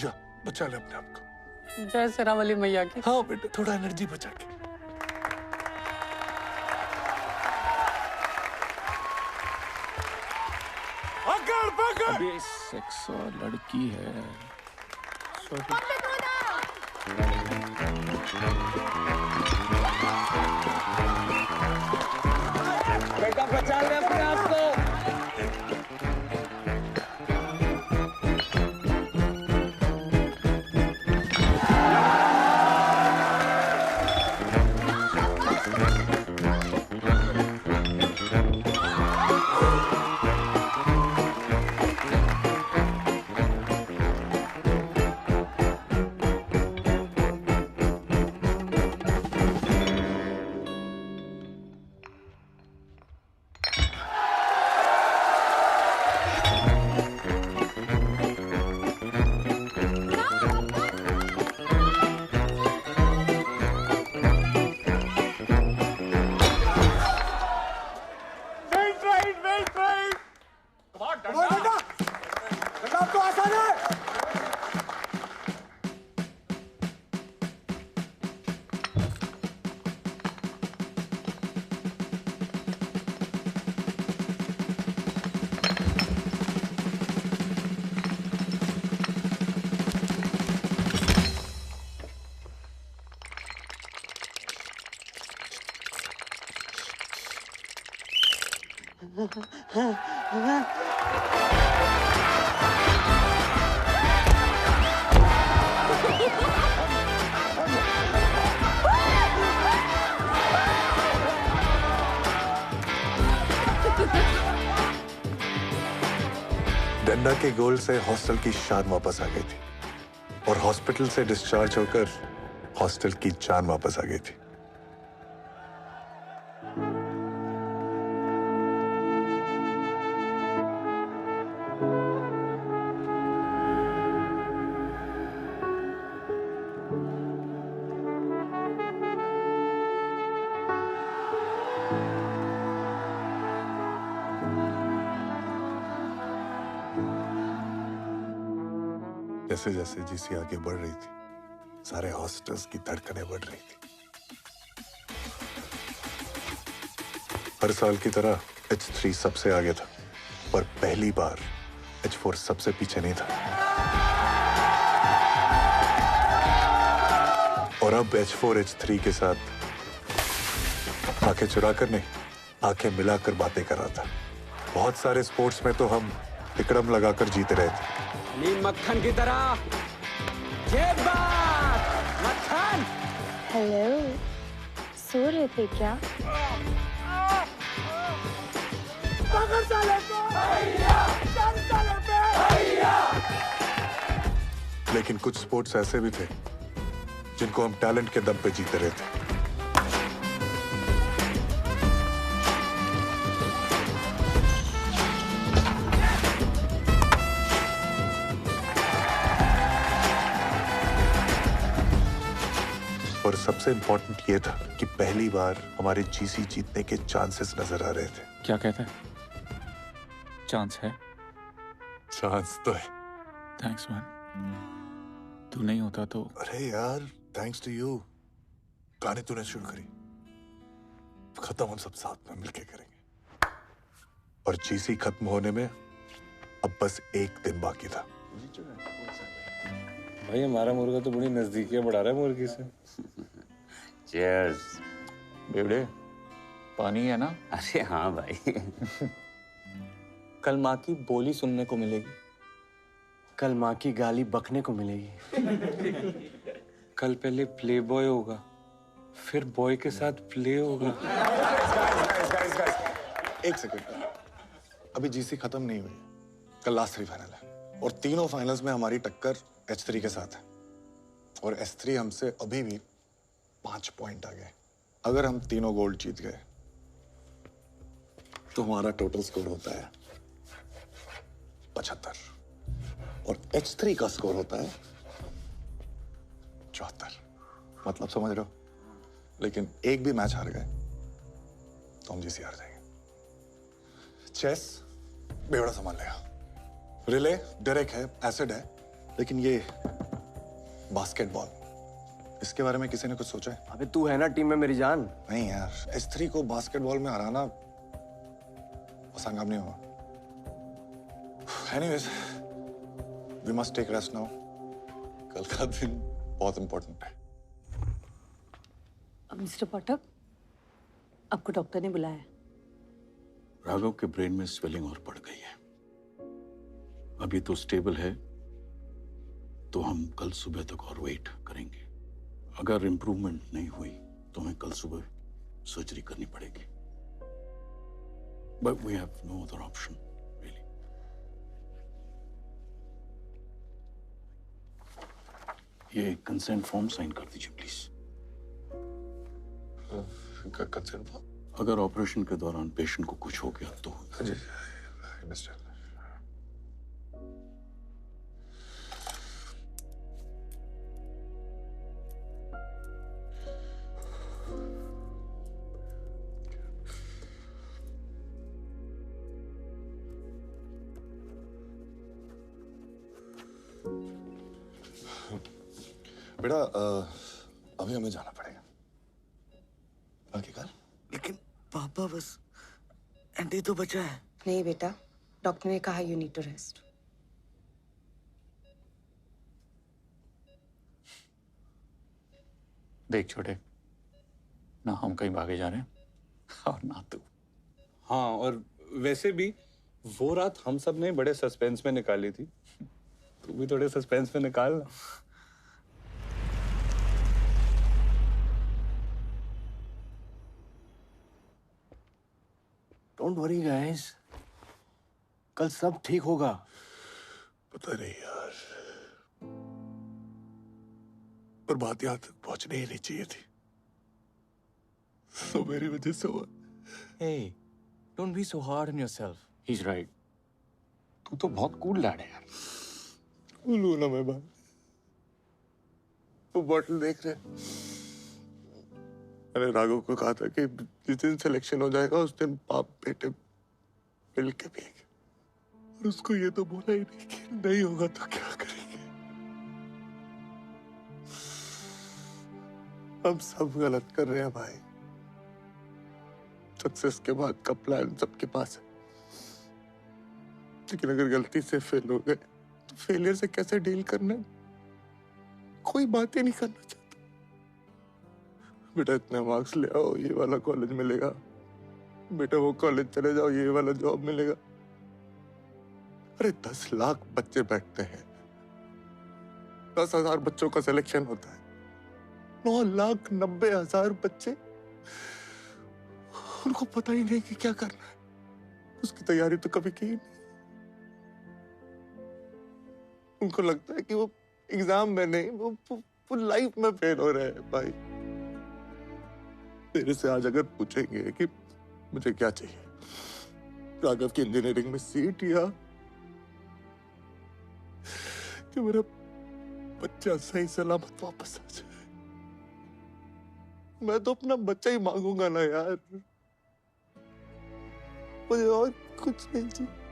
Speaker 4: जा बचा ले अपने आप को।
Speaker 16: जय शेरावाली मैया की।
Speaker 4: हाँ बेटा, थोड़ा एनर्जी बचा के।
Speaker 7: अबे सेक्स और लड़की है।
Speaker 11: बेटा बचा ले अपने आप को।
Speaker 4: डंडा के गोल से हॉस्टल की शान वापस आ गई थी और हॉस्पिटल से डिस्चार्ज होकर हॉस्टल की जान वापस आ गई थी। जैसे जैसे जीसी आगे बढ़ रही थी, सारे हॉस्टल्स की धड़कनें बढ़ रही थी। हर साल की तरह H3 सबसे आगे था, पर पहली बार H4 सबसे पीछे नहीं था। और अब H4 H3 के साथ आंखें चुराकर नहीं, आंखें मिलाकर बातें कर रहा था। बहुत सारे स्पोर्ट्स में तो हम तिकड़म लगाकर जीते रहे थे।
Speaker 5: नीम मक्खन की तरह। ये बात मक्खन।
Speaker 18: हेलो, सो रहे थे क्या?
Speaker 5: पकड़ साले को। चल साले पे।
Speaker 4: लेकिन कुछ स्पोर्ट्स ऐसे भी थे जिनको हम टैलेंट के दम पे जीते रहे थे। और सबसे इंपॉर्टेंट ये था कि पहली बार हमारे जीसी जीतने के चांसेस नजर आ रहे थे।
Speaker 20: क्या कहते हैं? चांस है?
Speaker 4: चांस तो है।
Speaker 20: Thanks man. तू नहीं होता तो।
Speaker 4: अरे यार, थैंक्स टू यू। गाने तूने शुरू करी, खत्म हम सब साथ में मिलके करेंगे। और जीसी खत्म होने में अब बस एक दिन बाकी था।
Speaker 10: भाई हमारा मुर्गा तो बड़ी नजदीकियां बढ़ा रहा है मुर्गी से।
Speaker 19: चीयर्स।
Speaker 20: बेवड़े, पानी है ना?
Speaker 19: अरे हाँ भाई।
Speaker 16: कल माँ की बोली सुनने को मिलेगी।
Speaker 15: कल माँ की गाली बकने को मिलेगी।
Speaker 10: कल पहले प्ले बॉय होगा, फिर बॉय के साथ प्ले होगा।
Speaker 3: एक सेकंड, अभी जीसी खत्म नहीं हुई। कल लास्ट 3 फाइनल है और तीनों फाइनल्स में हमारी टक्कर H3 के साथ है और S3 हमसे अभी भी 5 पॉइंट आगे। अगर हम तीनों गोल्ड जीत गए तो हमारा टोटल स्कोर होता है 75 और H3 का स्कोर होता है 74। मतलब समझ रहे हो? लेकिन एक भी मैच हार गए तो हम जीसी हार जाएंगे। चेस बेवड़ा संभाल लेगा, रिले डायरेक्ट है, एसिड है, लेकिन ये बास्केटबॉल, इसके बारे में किसी ने कुछ सोचा है?
Speaker 15: अबे तू है ना टीम में मेरी जान।
Speaker 3: नहीं यार, S3 को बास्केटबॉल में हराना आसान काम नहीं होगा। Anyways, we must take rest now. कल का दिन बहुत इंपॉर्टेंट है।
Speaker 12: मिस्टर पाठक, आपको डॉक्टर ने बुलाया।
Speaker 7: राघव के ब्रेन में स्वेलिंग और बढ़ गई है। अभी तो स्टेबल है, तो हम कल सुबह तक और वेट करेंगे। अगर इंप्रूवमेंट नहीं हुई तो हमें कल सुबह सर्जरी करनी पड़ेगी। But we have no other option really. ये कंसेंट फॉर्म साइन कर दीजिए प्लीज।
Speaker 4: Consent form?
Speaker 7: अगर ऑपरेशन के दौरान पेशेंट को कुछ हो गया तो।
Speaker 4: जी मिस्टर।
Speaker 3: बेटा अभी हमें जाना पड़ेगा। बाकी कल?
Speaker 14: लेकिन पापा बस एंटी तो बचा है।
Speaker 6: नहीं बेटा, डॉक्टर ने कहा यू नीड टू रेस्ट।
Speaker 20: देख छोटे, ना हम कहीं भागे जा रहे हैं और ना तू।
Speaker 10: हाँ, और वैसे भी वो रात हम सब ने बड़े सस्पेंस में निकाली थी। तू भी थोड़े सस्पेंस में निकाल ना।
Speaker 15: डोंट वरी गाइस, कल सब ठीक होगा।
Speaker 4: पता नहीं यार, पर बात यहाँ तक पहुंचनी ही नहीं चाहिए थी। तो मेरी वजह से हुआ।
Speaker 11: Hey, don't be so hard on yourself.
Speaker 20: He's right. तू तो बहुत कूल लैड है यार।
Speaker 4: बोलू ना मैं बात। वो बॉटल देख रहे। मैंने राघव को कहा था कि जिस दिन सिलेक्शन हो जाएगा उस दिन बाप बेटे मिल के पिएंगे, और उसको ये तो बोला ही नहीं कि नहीं होगा तो क्या करेंगे।
Speaker 1: हम सब गलत कर रहे हैं भाई। सक्सेस के बाद का प्लान सबके पास है, लेकिन अगर गलती से फेल हो गए तो फेलियर से कैसे डील करना है कोई बात ही नहीं करना चाहता। बेटा इतने मार्क्स ले आओ, ये वाला कॉलेज मिलेगा, बेटा वो कॉलेज चले जाओ, ये वाला जॉब मिलेगा। अरे 10 लाख बच्चे बैठते हैं, 10,000 बच्चों का सिलेक्शन होता है, 9,90,000 बच्चे, उनको पता ही नहीं कि क्या करना है, उसकी तैयारी तो कभी की नहीं। उनको लगता है कि वो एग्जाम में नहीं, वो लाइफ में फेल हो रहे हैं। भाई तेरे से आज अगर पूछेंगे कि मुझे क्या चाहिए, राघव की इंजीनियरिंग में सीट या कि मेरा बच्चा सही सलामत वापस आ जाए, मैं तो अपना बच्चा ही मांगूंगा ना यार, मुझे और कुछ नहीं चाहिए।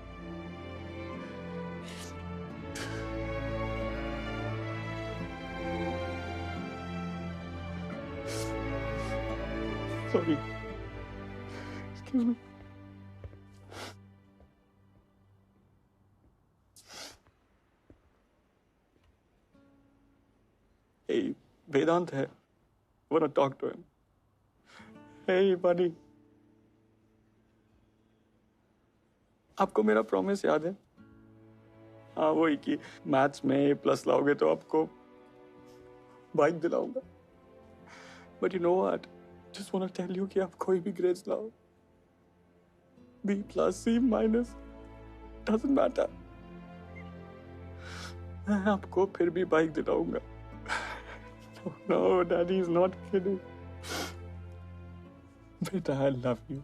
Speaker 1: Sorry, excuse me.
Speaker 16: Hey, Vedant है. Wanna talk to him? Hey, buddy. आपको मेरा प्रॉमिस याद है? हाँ, वही कि मैथ्स में A+ लाओगे तो आपको bike दिलाऊंगा. But you know what? Just wanna tell you कि आप कोई भी ग्रेड्स लाओ, B+, C-, doesn't matter. मैं आपको फिर भी bike दिलाऊंगा. No, Daddy is not kidding. Beta, I love you.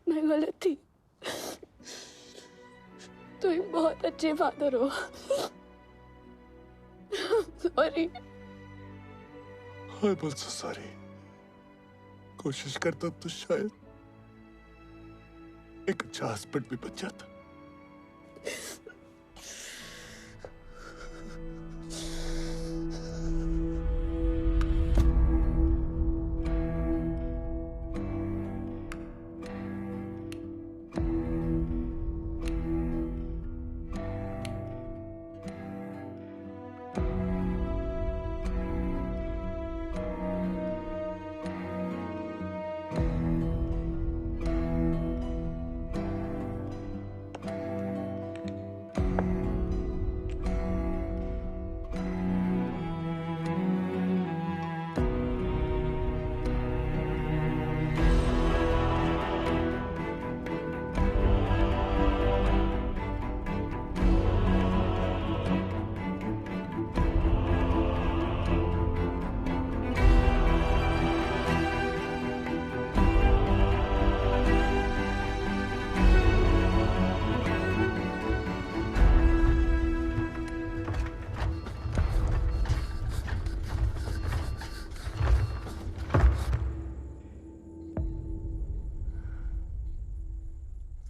Speaker 18: मैं गलत थी। तुम एक बहुत अच्छे फादर हो। सॉरी।
Speaker 1: I'm also sorry. कोशिश करता तो शायद एक अच्छा हस्बैंड भी बच जाता।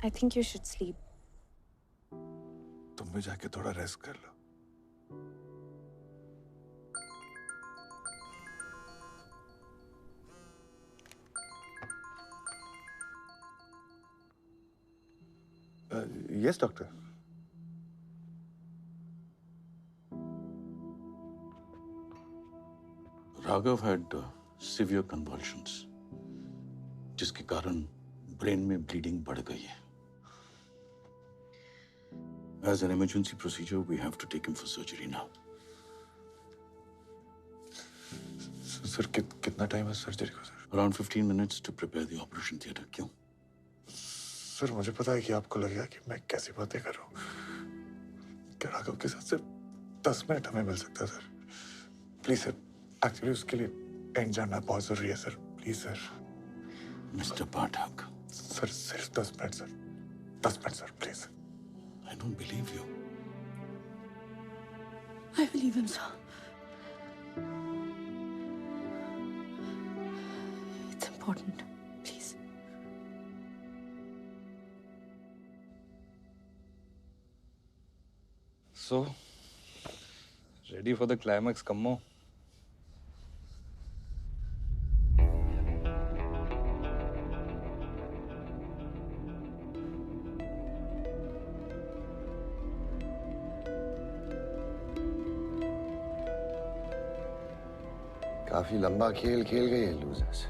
Speaker 6: I think you should sleep.
Speaker 1: तुम भी जाके थोड़ा रेस्ट कर लो। Yes, doctor.
Speaker 7: Raghav had severe convulsions, जिसके कारण ब्रेन में ब्लीडिंग बढ़ गई है. As an emergency procedure, we have to take him for surgery now.
Speaker 1: Sir कितना टाइम है सर्जरी को sir?
Speaker 7: Around 15 minutes to prepare the operation theatre. क्यों?
Speaker 1: सर मुझे पता है कि आपको लगेगा कि मैं कैसी बातें कर रहा हूँ। क्या राघव के साथ सिर्फ 10 मिनट हमें मिल सकता है सर? प्लीज सर, एक्चुअली उसके लिए एंड जाना बहुत जरूरी है sir. Please sir.
Speaker 7: Mr. Pathak.
Speaker 1: Sir सिर्फ 10 minute sir, 10 minute sir please.
Speaker 7: I don't believe you.
Speaker 18: I believe him, sir. It's important. Please.
Speaker 20: So, ready for the climax, Kammo?
Speaker 17: काफी लंबा खेल खेल गए हैं लूजर्स।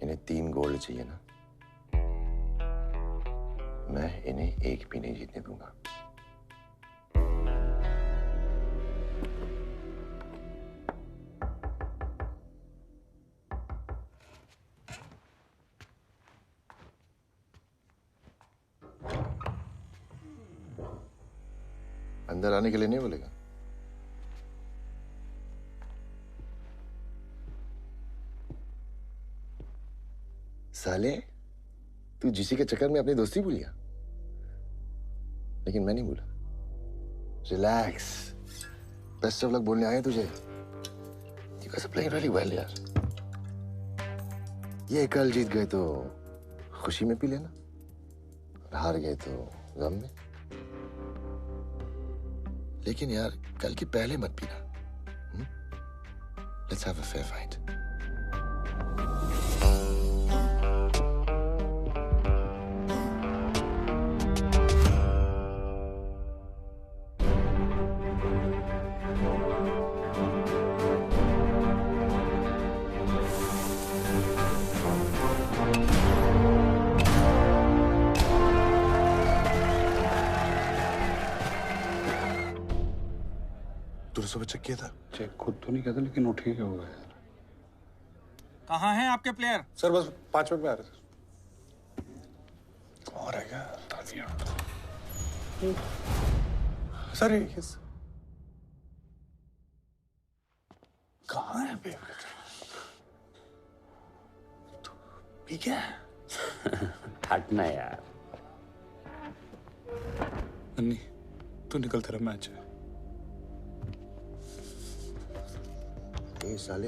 Speaker 17: इन्हें 3 गोल्ड चाहिए ना, मैं इन्हें एक भी नहीं जीतने दूंगा। अंदर आने के लिए नहीं बोलेगा? साले, तू जीसी के चक्कर में अपनी दोस्ती भूल गया, लेकिन मैं नहीं भूला। रिलैक्स, बेस्ट ऑफ लक बोलने आए तुझे। You guys are playing really well यार। ये कल जीत गए तो खुशी में पी लेना, और हार गए तो गम में। लेकिन यार कल की पहले मत पीना। Let's have a fair fight.
Speaker 4: तूने सुबह चेक किया था?
Speaker 20: चेक खुद तो नहीं कहता, लेकिन वो ठीक हो गया।
Speaker 2: कहाँ हैं आपके प्लेयर?
Speaker 3: सर बस 5 मिनट में आ रहे
Speaker 4: और है क्या?
Speaker 3: सर
Speaker 19: कहाँ है बे? ठीक है। हटना यार।
Speaker 20: अन्नी, तू निकल, तेरा मैच है।
Speaker 17: ये साले,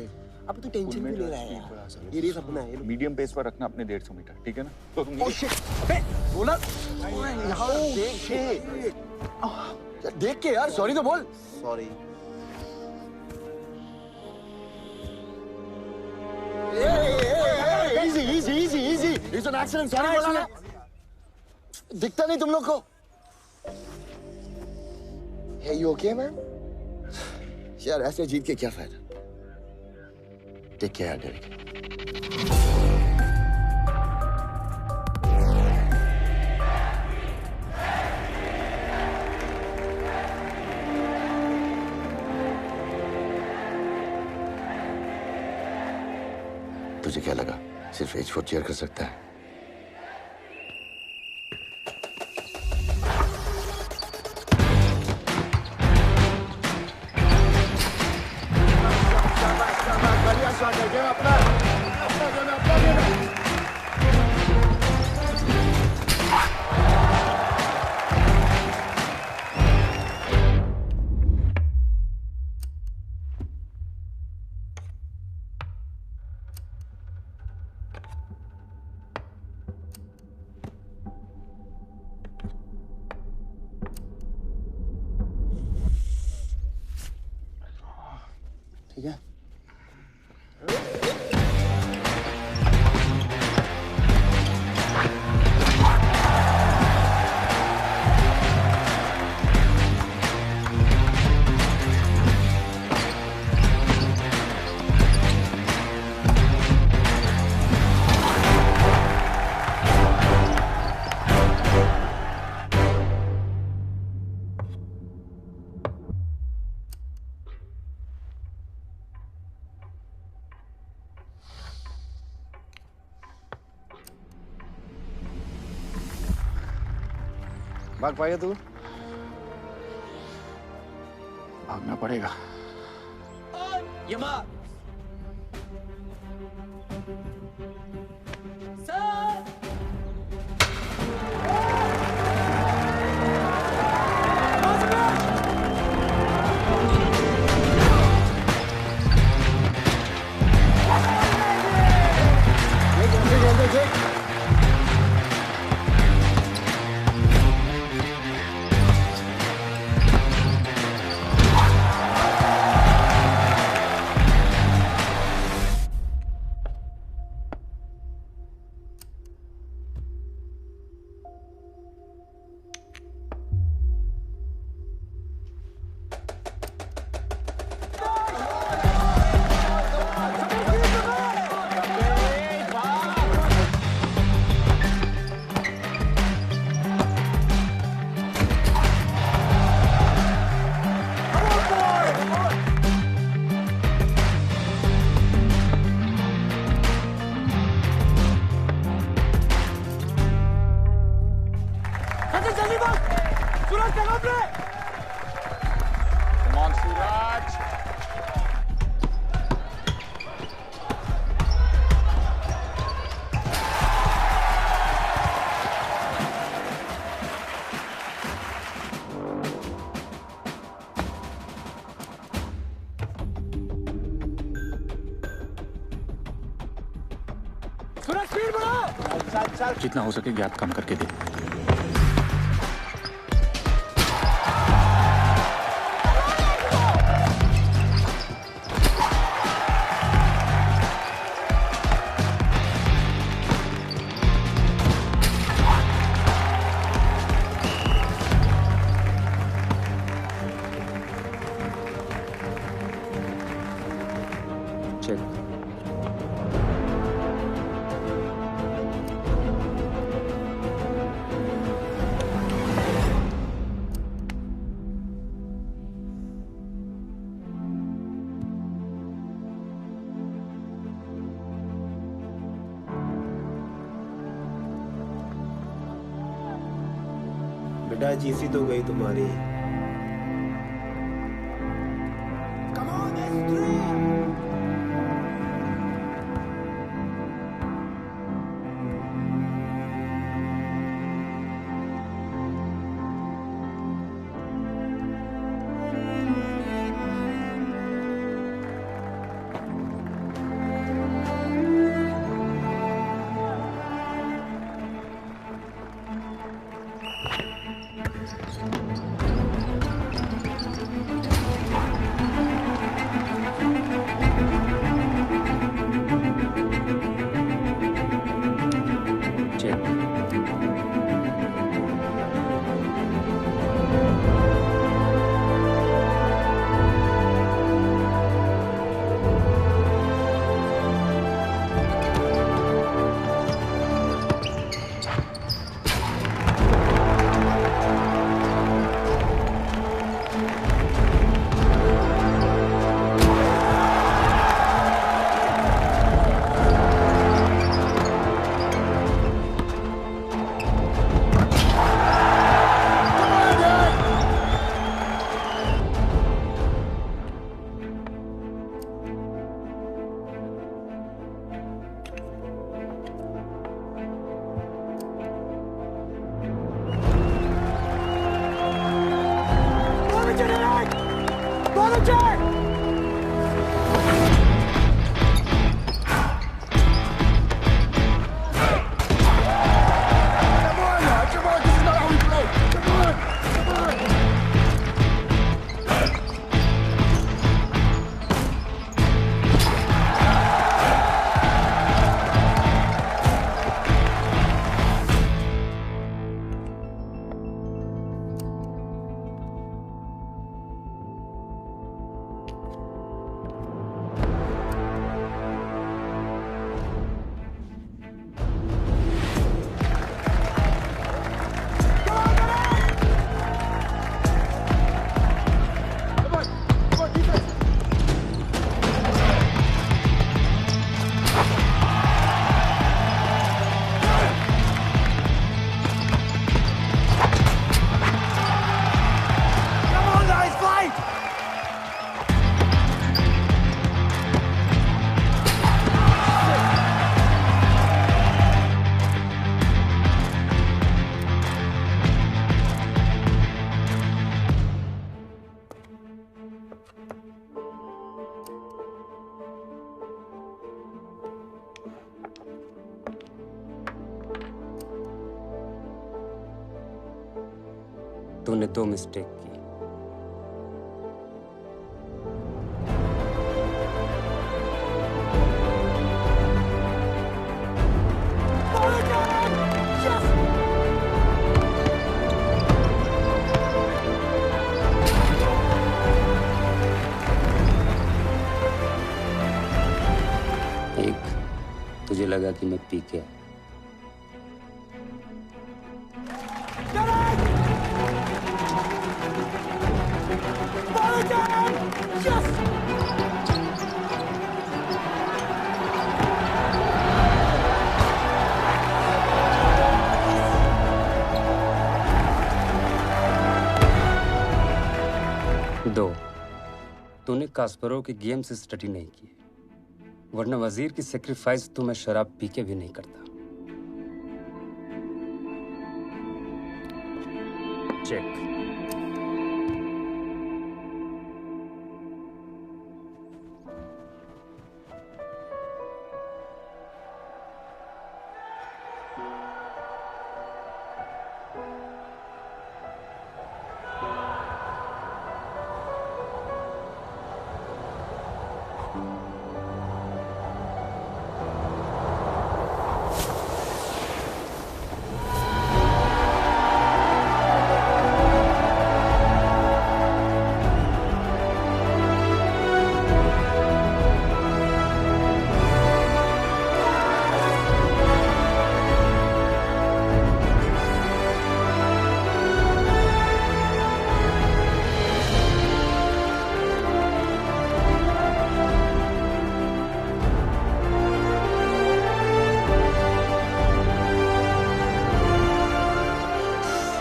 Speaker 11: अब तू टेंशन क्यों ले रहा है यार? ये रेस अपना है।
Speaker 20: मीडियम पेस पर रखना अपने 150 मीटर, ठीक है ना? तो तुम
Speaker 11: ओह शिट, अबे बोला यहाँ देख के यार, देख के यार, सॉरी तो बोल। Sorry. Easy easy easy easy, it's an accident, sorry बोला ना। दिखता नहीं तुम लोग को? Hey, you okay, man? यार ऐसे जीत के क्या फायदा? Take care Derek. तुझे क्या लगा सिर्फ H4 चेयर कर सकता है? ठीक है। भाग पाएगा तू? भागना पड़ेगा।
Speaker 5: यमा थोड़ा स्पीड बढ़ाओ।
Speaker 20: चल चल जितना हो सके गैप कम करके दे।
Speaker 13: बेटा जीसी तो गई तुम्हारी।
Speaker 19: तूने 2 मिस्टेक की। एक, तुझे लगा कि मैं पी के दो, तूने कास्परोव की गेम से स्टडी नहीं की, वरना वजीर की सेक्रीफाइस तो मैं शराब पी के भी नहीं करता। चेक।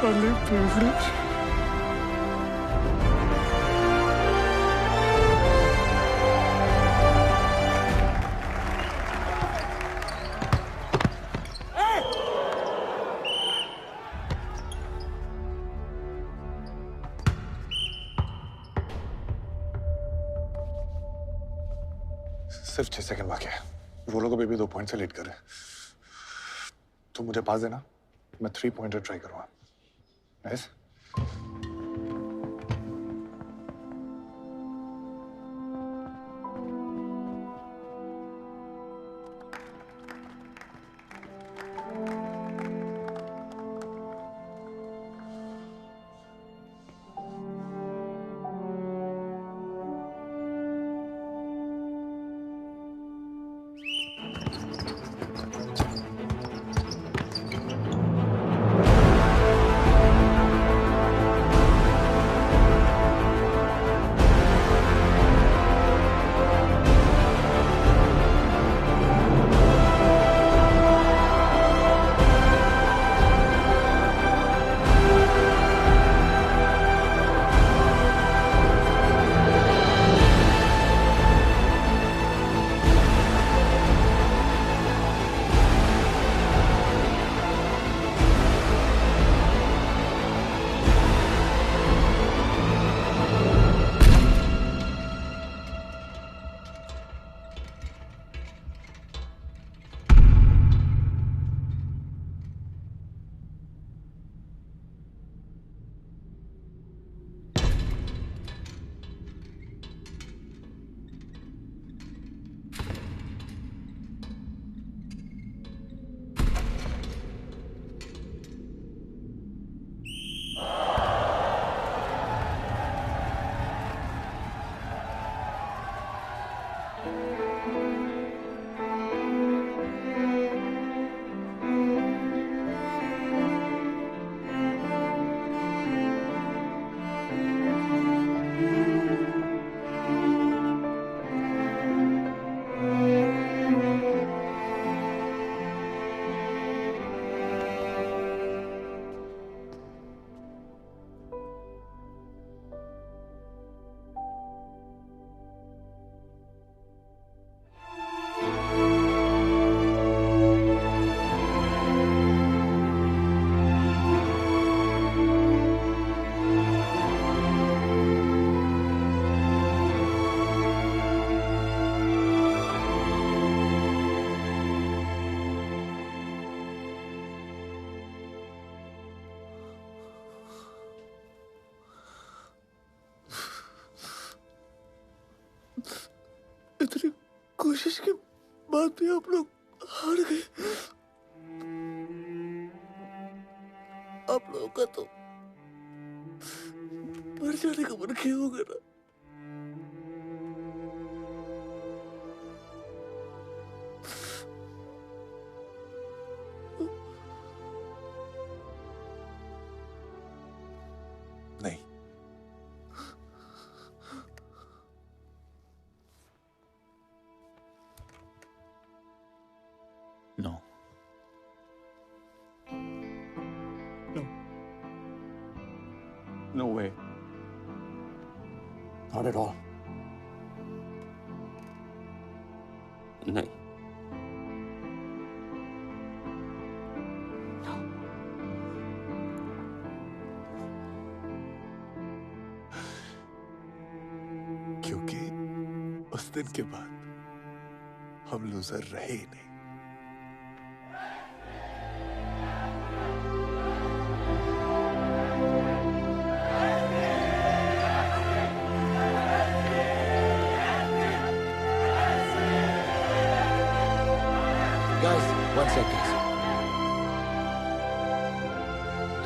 Speaker 1: साले privilege।
Speaker 3: सिर्फ 6 सेकंड बाकी है। वो लोग अभी भी 2 पॉइंट से लीड कर रहे हैं। तो मुझे पास देना, मैं 3 पॉइंटर ट्राई करूंगा। नाइस।
Speaker 1: इतनी कोशिश के बाद भी आप लोग हार गए। आप लोगों का तो मर जाने का मन किया होगा ना।
Speaker 4: नहीं,
Speaker 10: no no way,
Speaker 11: not at all.
Speaker 19: नहीं,
Speaker 4: क्योंकि उस दिन के बाद हम लूजर रहे ही नहीं।
Speaker 17: Guys, 1 second.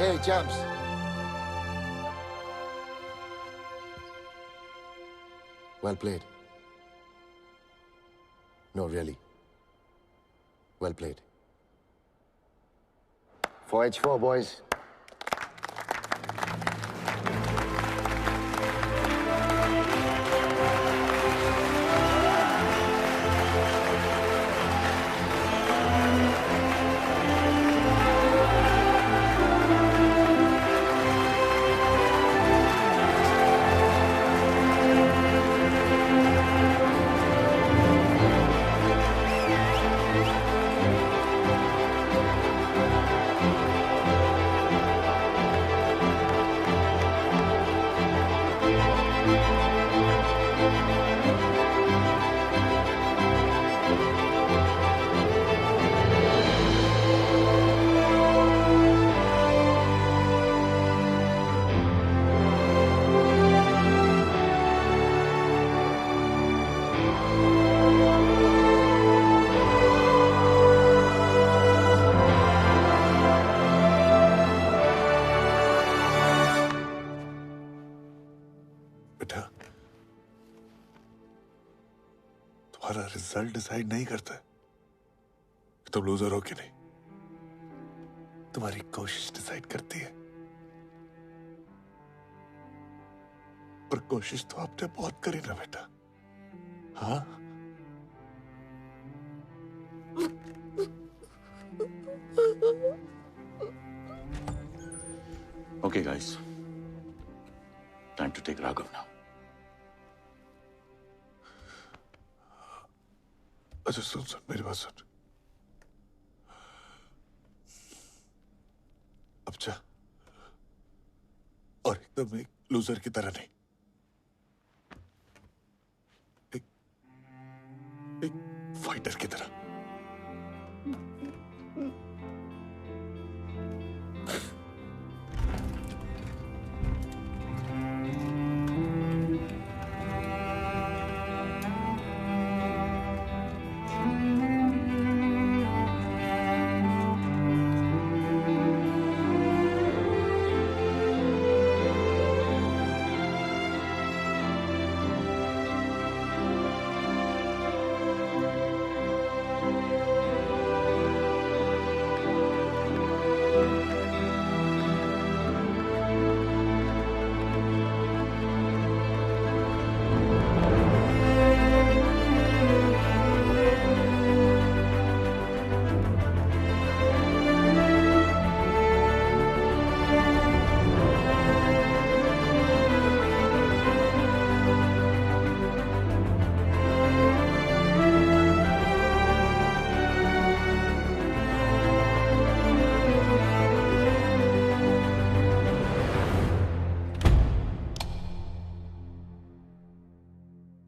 Speaker 17: Hey, champs. Well played. No, really. Well played. 4H4, boys.
Speaker 4: तुम्हारा रिजल्ट डिसाइड नहीं करता है कि तुम लूजर हो कि नहीं। तुम्हारी कोशिश डिसाइड करती है। पर कोशिश तो आपने बहुत करी ना बेटा। हाँ,
Speaker 7: Okay, guys. Time to take Raghav now.
Speaker 4: अच्छा सुन मेरी बात सुन। अब जा, और एकदम एक लूजर की तरह नहीं, एक फाइटर की तरह।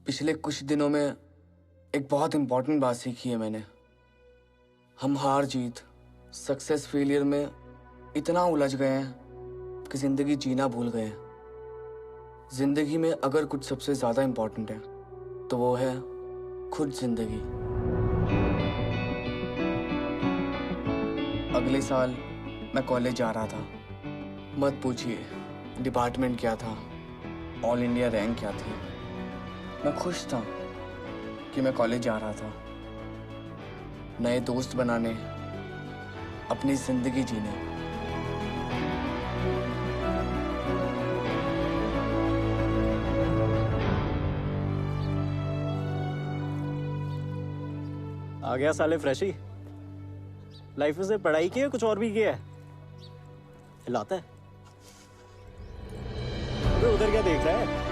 Speaker 5: पिछले कुछ दिनों में एक बहुत इंपॉर्टेंट बात सीखी है मैंने। हम हार जीत, सक्सेस फेलियर में इतना उलझ गए हैं कि जिंदगी जीना भूल गए हैं। जिंदगी में अगर कुछ सबसे ज्यादा इंपॉर्टेंट है तो वो है खुद जिंदगी। अगले साल मैं कॉलेज जा रहा था। मत पूछिए डिपार्टमेंट क्या था, ऑल इंडिया रैंक क्या थी। मैं खुश था कि मैं कॉलेज जा रहा था, नए दोस्त बनाने, अपनी जिंदगी जीने।
Speaker 11: आ गया साले फ्रेशी। लाइफ में से पढ़ाई की है कुछ और भी किया है? हिलाता है। अबे उधर क्या देख रहा है?